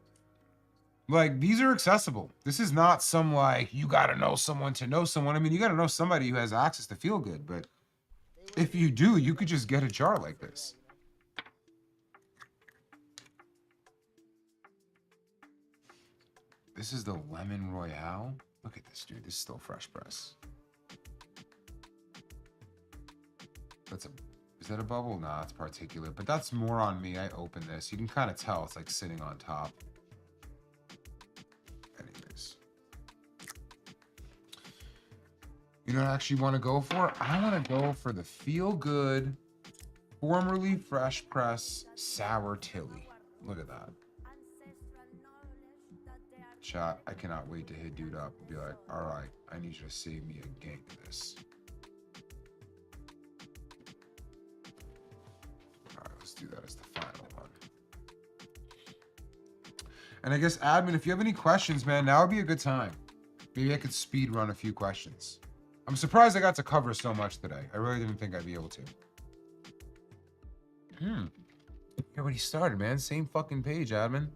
Like, these are accessible. This is not some like, you got to know someone to know someone. I mean, you got to know somebody who has access to Feel Good, but if you do, you could just get a jar like this. This is the Lemon Royale. Look at this, dude. This is still fresh press. Is that a bubble? Nah, it's particulate, but that's more on me. I opened this. You can kind of tell it's like sitting on top. Anyways. You know what I actually want to go for? I want to go for the Feel Good, formerly Fresh Press Sour Tilly. Look at that. Chat, I cannot wait to hit dude up and be like, all right, I need you to save me a gank of this. All right, let's do that as the final one. And I guess, admin, if you have any questions, man, now would be a good time. Maybe I could speed run a few questions. I'm surprised I got to cover so much today. I really didn't think I'd be able to. You already started, man. Same fucking page, admin.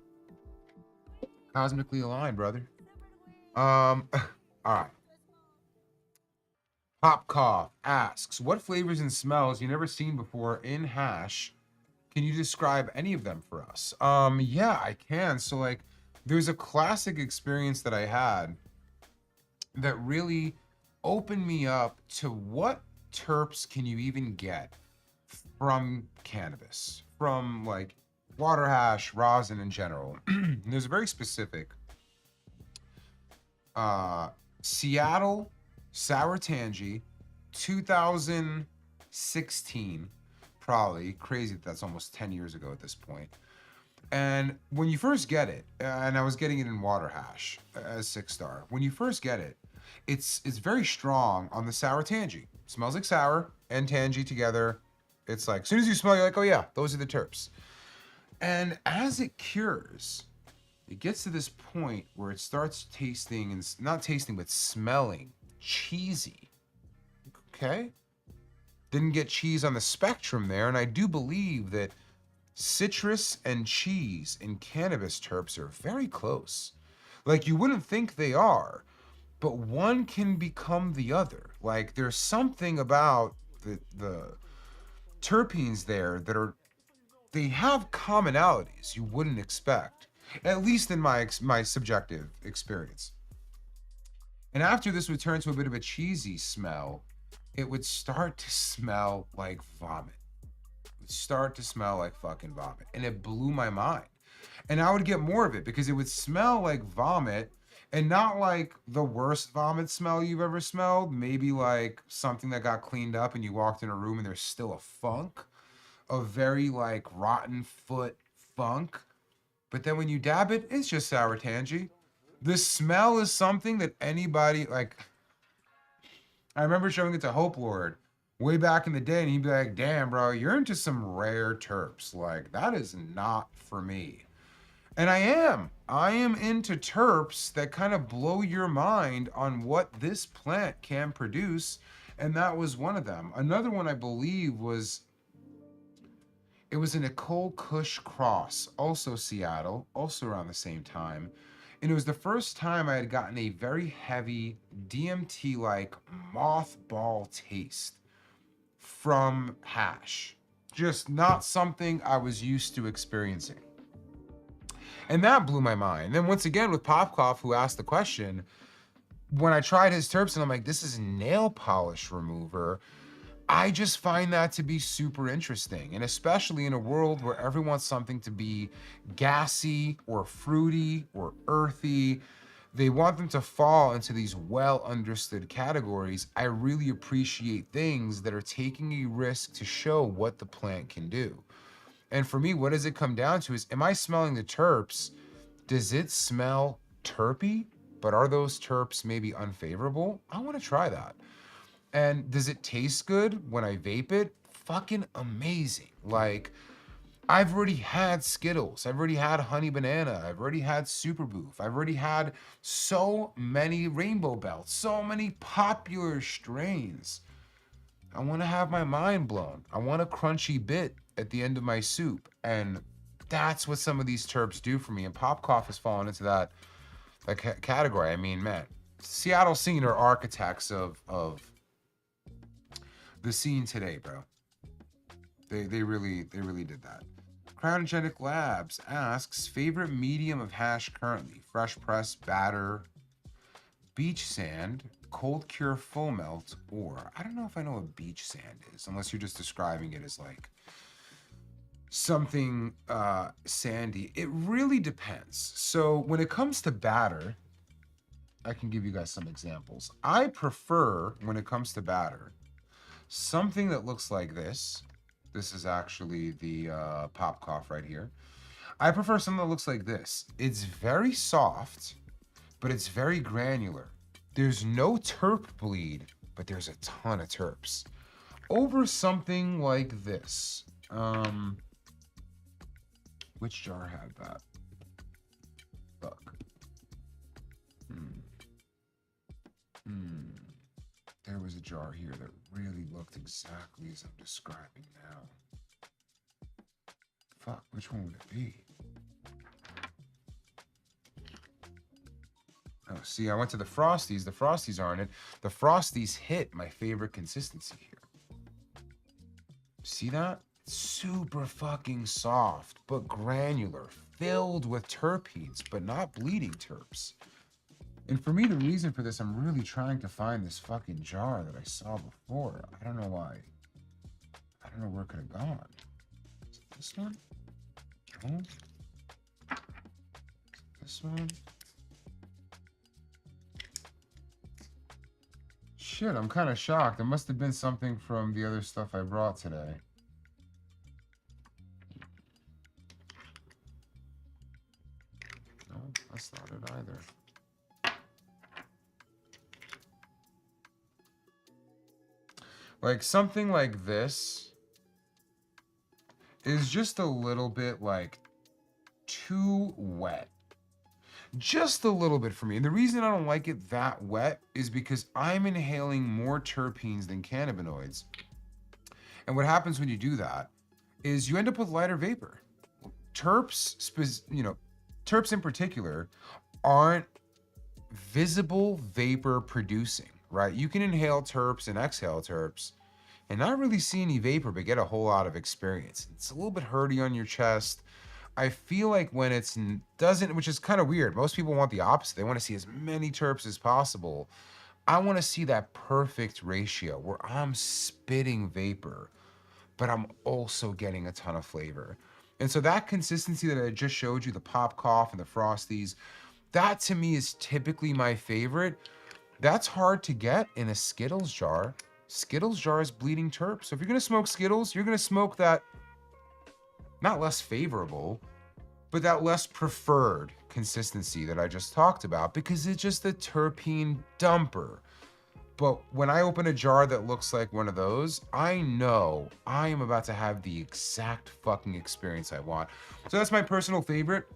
Cosmically aligned, brother. All right. Pop Cough asks, what flavors and smells you never seen before in hash? Can you describe any of them for us? Yeah, I can. So like, there's a classic experience that I had that really opened me up to what terps can you even get from cannabis, from like water hash, rosin in general? There's a very specific Seattle sour tangy 2016, probably. Crazy that's almost 10 years ago at this point. And when you first get it, and I was getting it in water hash as 6-star. When you first get it, it's very strong on the sour tangy. Smells like sour and tangy together. It's like, as soon as you smell, you're like, oh yeah, those are the terps. And as it cures, it gets to this point where it starts tasting, and not tasting, but smelling cheesy. Okay? Didn't get cheese on the spectrum there, and I do believe that citrus and cheese in cannabis terps are very close. Like, you wouldn't think they are, but one can become the other. Like, there's something about the terpenes there that are, they have commonalities you wouldn't expect, at least in my subjective experience. And after this would turn to a bit of a cheesy smell, it would start to smell like vomit. It would start to smell like fucking vomit. And it blew my mind. And I would get more of it because it would smell like vomit, and not like the worst vomit smell you've ever smelled. Maybe like something that got cleaned up and you walked in a room and there's still a funk, a very like rotten foot funk. But then when you dab it, it's just sour tangy. The smell is something that anybody, like, I remember showing it to Hope Lord way back in the day, and he'd be like, damn, bro, you're into some rare terps. Like, that is not for me. And I am into terps that kind of blow your mind on what this plant can produce, and that was one of them. Another one I believe was, it was a Nicole Kush cross, also Seattle, also around the same time. And it was the first time I had gotten a very heavy DMT-like mothball taste from hash. Just not something I was used to experiencing. And that blew my mind. Then once again with Popcoff, who asked the question, when I tried his terps and I'm like, this is nail polish remover, I just find that to be super interesting. And especially in a world where everyone wants something to be gassy or fruity or earthy, they want them to fall into these well understood categories. I really appreciate things that are taking a risk to show what the plant can do. And for me, what does it come down to is, am I smelling the terps? Does it smell terpy? But are those terps maybe unfavorable? I want to try that. And does it taste good when I vape it? Fucking amazing. Like, I've already had Skittles. I've already had Honey Banana. I've already had Super Boof. I've already had so many Rainbow Belts, so many popular strains. I want to have my mind blown. I want a crunchy bit at the end of my soup. And that's what some of these terps do for me. And Popcoff has fallen into that category. I mean, man, Seattle scene are architects of the scene today, bro. They really did that. Cryogenic Labs asks, favorite medium of hash currently? Fresh press, batter, beach sand, cold cure full melt, or I don't know if I know what beach sand is, unless you're just describing it as like something sandy. It really depends. So when it comes to batter, I can give you guys some examples. I prefer, when it comes to batter, something that looks like this. This is actually the Popcoff right here. I prefer something that looks like this. It's very soft, but it's very granular. There's no terp bleed, but there's a ton of terps. Over something like this. Which jar had that? Fuck. There was a jar here that really looked exactly as I'm describing now. Fuck, which one would it be? Oh, see, I went to the Frosties. The Frosties aren't it. The Frosties hit my favorite consistency here. See that? Super fucking soft, but granular, filled with terpenes, but not bleeding terps. And for me, the reason for this, I'm really trying to find this fucking jar that I saw before. I don't know why. I don't know where it could have gone. Is it this one? No. This one? Shit, I'm kind of shocked. It must have been something from the other stuff I brought today. No, that's not it either. Like something like this is just a little bit like too wet. Just a little bit for me. And the reason I don't like it that wet is because I'm inhaling more terpenes than cannabinoids. And what happens when you do that is you end up with lighter vapor. Terps, terps in particular aren't visible vapor producing, right? You can inhale terps and exhale terps and not really see any vapor, but get a whole lot of experience. It's a little bit hurty on your chest. I feel like when it's doesn't, which is kind of weird. Most people want the opposite. They want to see as many terps as possible. I want to see that perfect ratio where I'm spitting vapor, but I'm also getting a ton of flavor. And so that consistency that I just showed you, the pop cough and the frosties, that to me is typically my favorite. That's hard to get in a Skittles jar. Skittles jar is bleeding terp. So if you're gonna smoke Skittles, you're gonna smoke that, not less favorable, but that less preferred consistency that I just talked about, because it's just a terpene dumper. But when I open a jar that looks like one of those, I know I am about to have the exact fucking experience I want. So that's my personal favorite.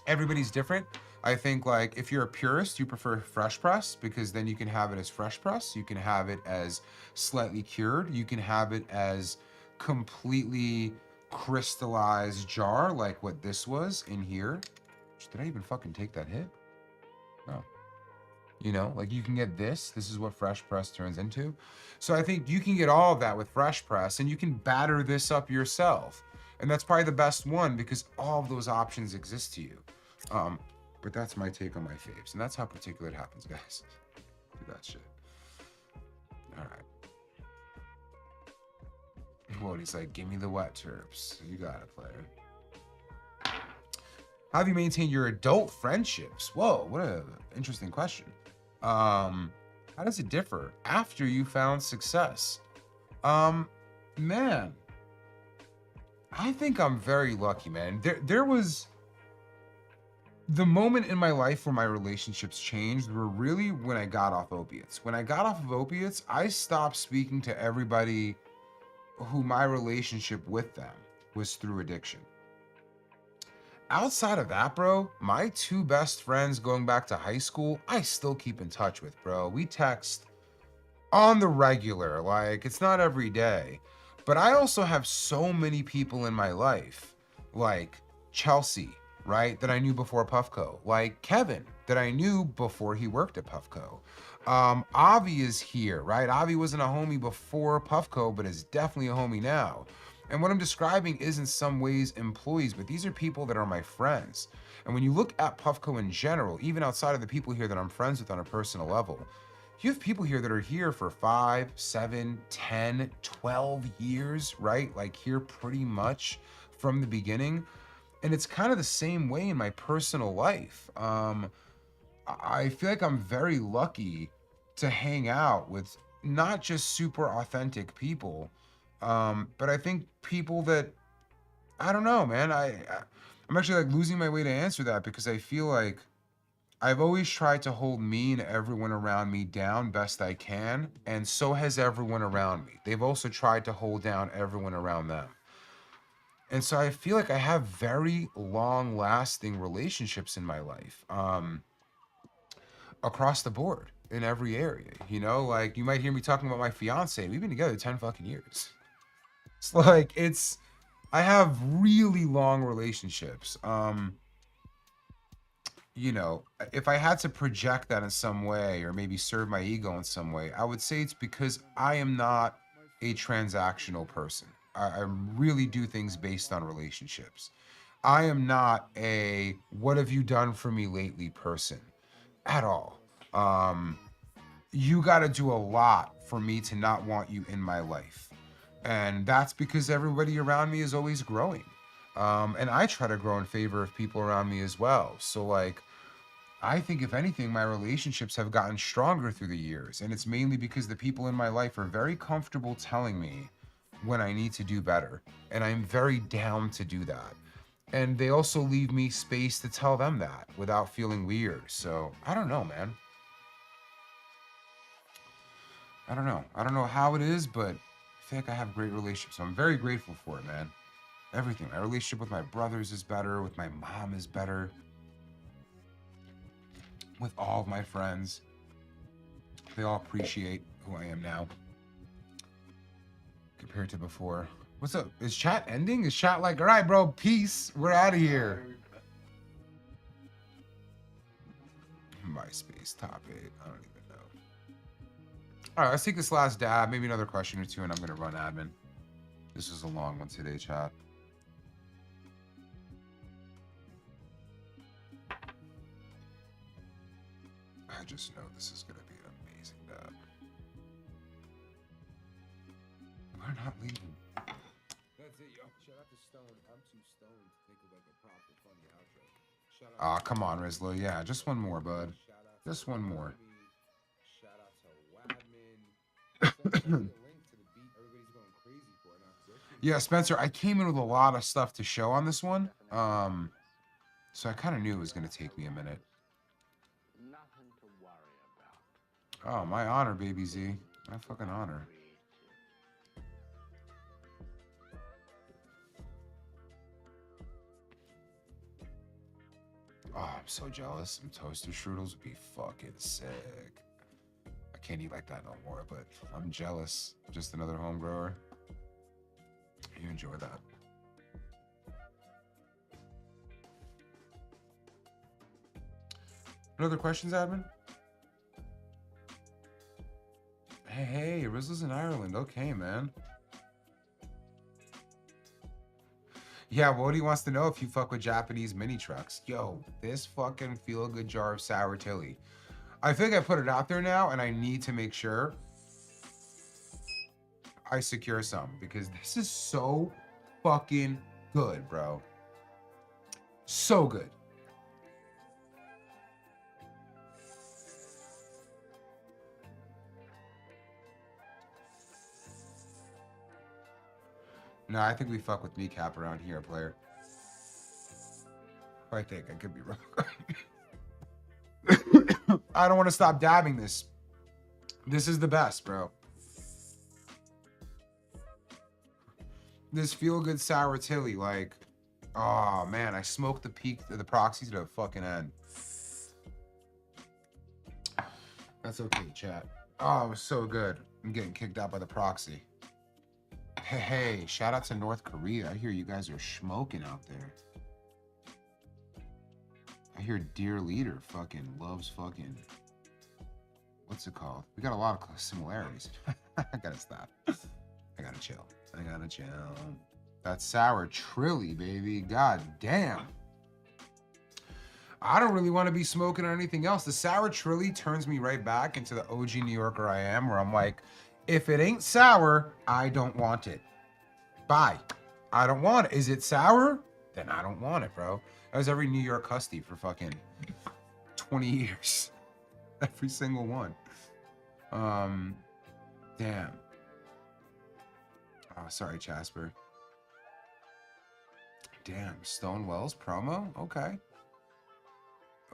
Everybody's different. I think like if you're a purist, you prefer fresh press because then you can have it as fresh press. You can have it as slightly cured. You can have it as completely crystallized jar like what this was in here. Did I even fucking take that hit? No. You know, like you can get this. This is what fresh press turns into. So I think you can get all of that with fresh press and you can batter this up yourself. And that's probably the best one because all of those options exist to you. But that's my take on my faves. And that's how particulate happens, guys. Do that shit. All right. Well, he's like, give me the wet terps. You got it, player. How have you maintained your adult friendships? Whoa, what an interesting question. How does it differ after you found success? Man, I think I'm very lucky, man. There was the moment in my life where my relationships changed were really when I got off opiates. When I got off of opiates, I stopped speaking to everybody who my relationship with them was through addiction. Outside of that, bro, my two best friends going back to high school, I still keep in touch with, bro. We text on the regular, like it's not every day. But I also have so many people in my life, like Chelsea, right, that I knew before Puffco, like Kevin, that I knew before he worked at Puffco. Avi is here, right? Avi wasn't a homie before Puffco, but is definitely a homie now. And what I'm describing is in some ways employees, but these are people that are my friends. And when you look at Puffco in general, even outside of the people here that I'm friends with on a personal level, you have people here that are here for 5, 7, 10, 12 years, right? Like here pretty much from the beginning. And it's kind of the same way in my personal life. I feel like I'm very lucky to hang out with not just super authentic people, but I think people that, I don't know, man. I'm actually like losing my way to answer that because I feel like I've always tried to hold me and everyone around me down best I can, and so has everyone around me. They've also tried to hold down everyone around them. And so I feel like I have very long-lasting relationships in my life, across the board in every area. You know, like you might hear me talking about my fiance. We've been together 10 fucking years. It's like I have really long relationships. You know, if I had to project that in some way or maybe serve my ego in some way, I would say it's because I am not a transactional person. I really do things based on relationships. I am not a what have you done for me lately person. at all. You got to do a lot for me to not want you in my life. And that's because everybody around me is always growing. And I try to grow in favor of people around me as well. So like, I think if anything, my relationships have gotten stronger through the years. And it's mainly because the people in my life are very comfortable telling me when I need to do better. And I'm very down to do that. And they also leave me space to tell them that without feeling weird. So I don't know, man. I don't know. I don't know how it is, but I feel like I have great relationships. So I'm very grateful for it, man. Everything. My relationship with my brothers is better. With my mom is better. With all of my friends. They all appreciate who I am now. Compared to before. What's up? Is chat ending? Is chat like, all right, bro, peace. We're out of here. MySpace topic. I don't even know. All right, let's take this last dab. Maybe another question or two, and I'm going to run admin. This is a long one today, chat. I just know this is going to be an amazing dab. We're not leaving. That's it, yo. Shout out to Stone. I'm too stoned to think of like a proper funny outro. Aw, come on, Rizlo. Yeah, just one more, bud. Just one more. Shout out to Wadman. Yeah, Spencer, I came in with a lot of stuff to show on this one. So I kind of knew it was going to take me a minute. Nothing to worry about. Oh, my honor, baby Z. My fucking honor. Oh, I'm so jealous. Some toaster strudels would be fucking sick. I can't eat like that no more, but I'm jealous. Just another home grower. You enjoy that. Any other questions, admin? Hey, Rizzo's in Ireland. Okay, man. Yeah, Wody wants to know if you fuck with Japanese mini trucks. Yo, this fucking feel-good jar of sour Tilly. I think I put it out there now, and I need to make sure I secure some, because this is so fucking good, bro. So good. No, I think we fuck with kneecap around here, player. I think I could be wrong. I don't want to stop dabbing this. This is the best, bro. This feel good sour Tilly, like, oh man, I smoked the proxy to the fucking end. That's okay, chat. Oh, it was so good. I'm getting kicked out by the proxy. Hey, shout out to North Korea. I hear you guys are smoking out there. I hear Dear Leader fucking loves fucking, what's it called? We got a lot of similarities. I gotta stop. I gotta chill. I gotta chill. That sour Trilly, baby. God damn. I don't really want to be smoking on anything else. The sour Trilly turns me right back into the OG New Yorker I am, where I'm like, if it ain't sour, I don't want it. Bye. I don't want it. Is it sour? Then I don't want it, bro. That was every New York Husty for fucking 20 years. Every single one. Damn. Oh, sorry, Jasper. Damn, Stonewell's promo? Okay.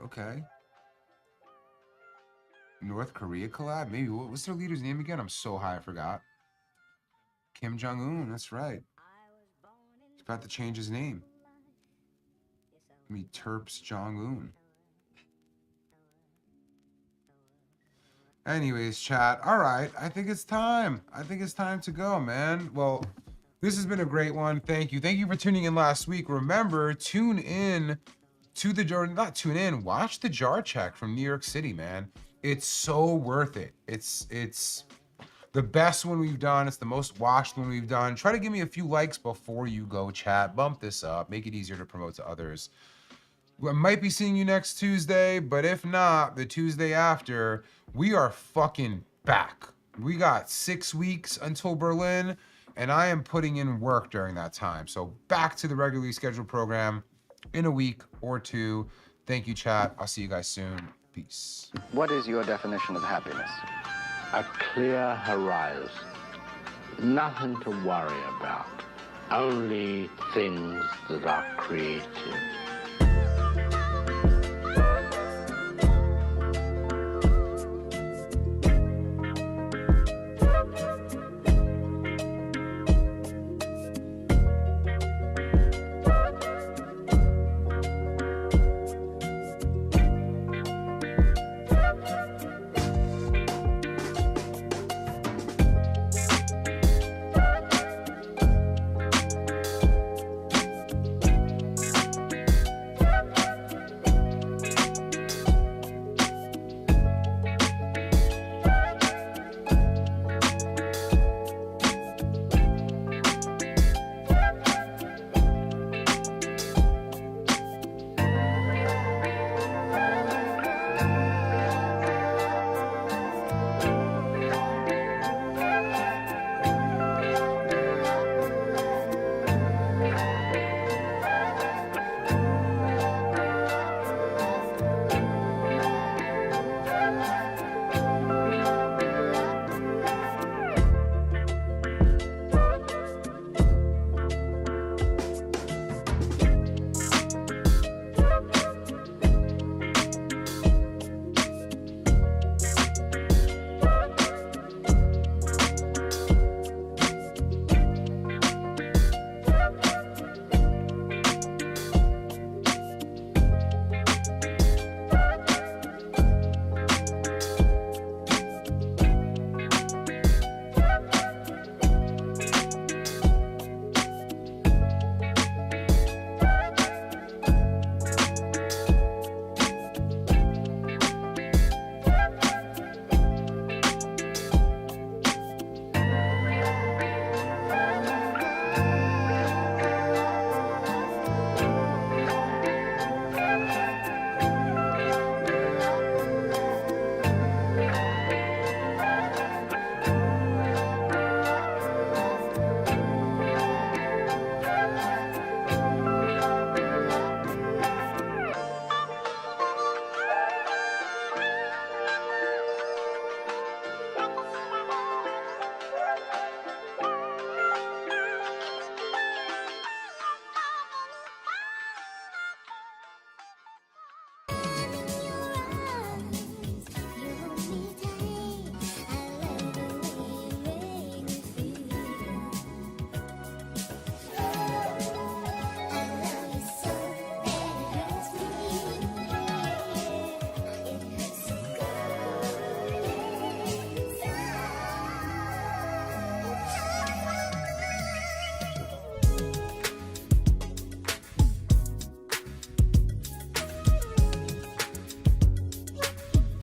Okay. North Korea collab? Maybe. What's their leader's name again? I'm so high I forgot. Kim Jong-un, that's right. He's about to change his name. Me Terps Jong-un. Anyways, chat. All right. I think it's time. I think it's time to go, man. Well, this has been a great one. Thank you. Thank you for tuning in last week. Remember, tune in to the jar. Not tune in. Watch the jar check from New York City, man. It's so worth it. It's the best one we've done. It's the most watched one we've done. Try to give me a few likes before you go, chat. Bump this up. Make it easier to promote to others. I might be seeing you next Tuesday, but if not, the Tuesday after, we are fucking back. We got 6 weeks until Berlin, and I am putting in work during that time. So back to the regularly scheduled program in a week or two. Thank you, chat. I'll see you guys soon. Peace. What is your definition of happiness? A clear horizon. Nothing to worry about. Only things that are creative.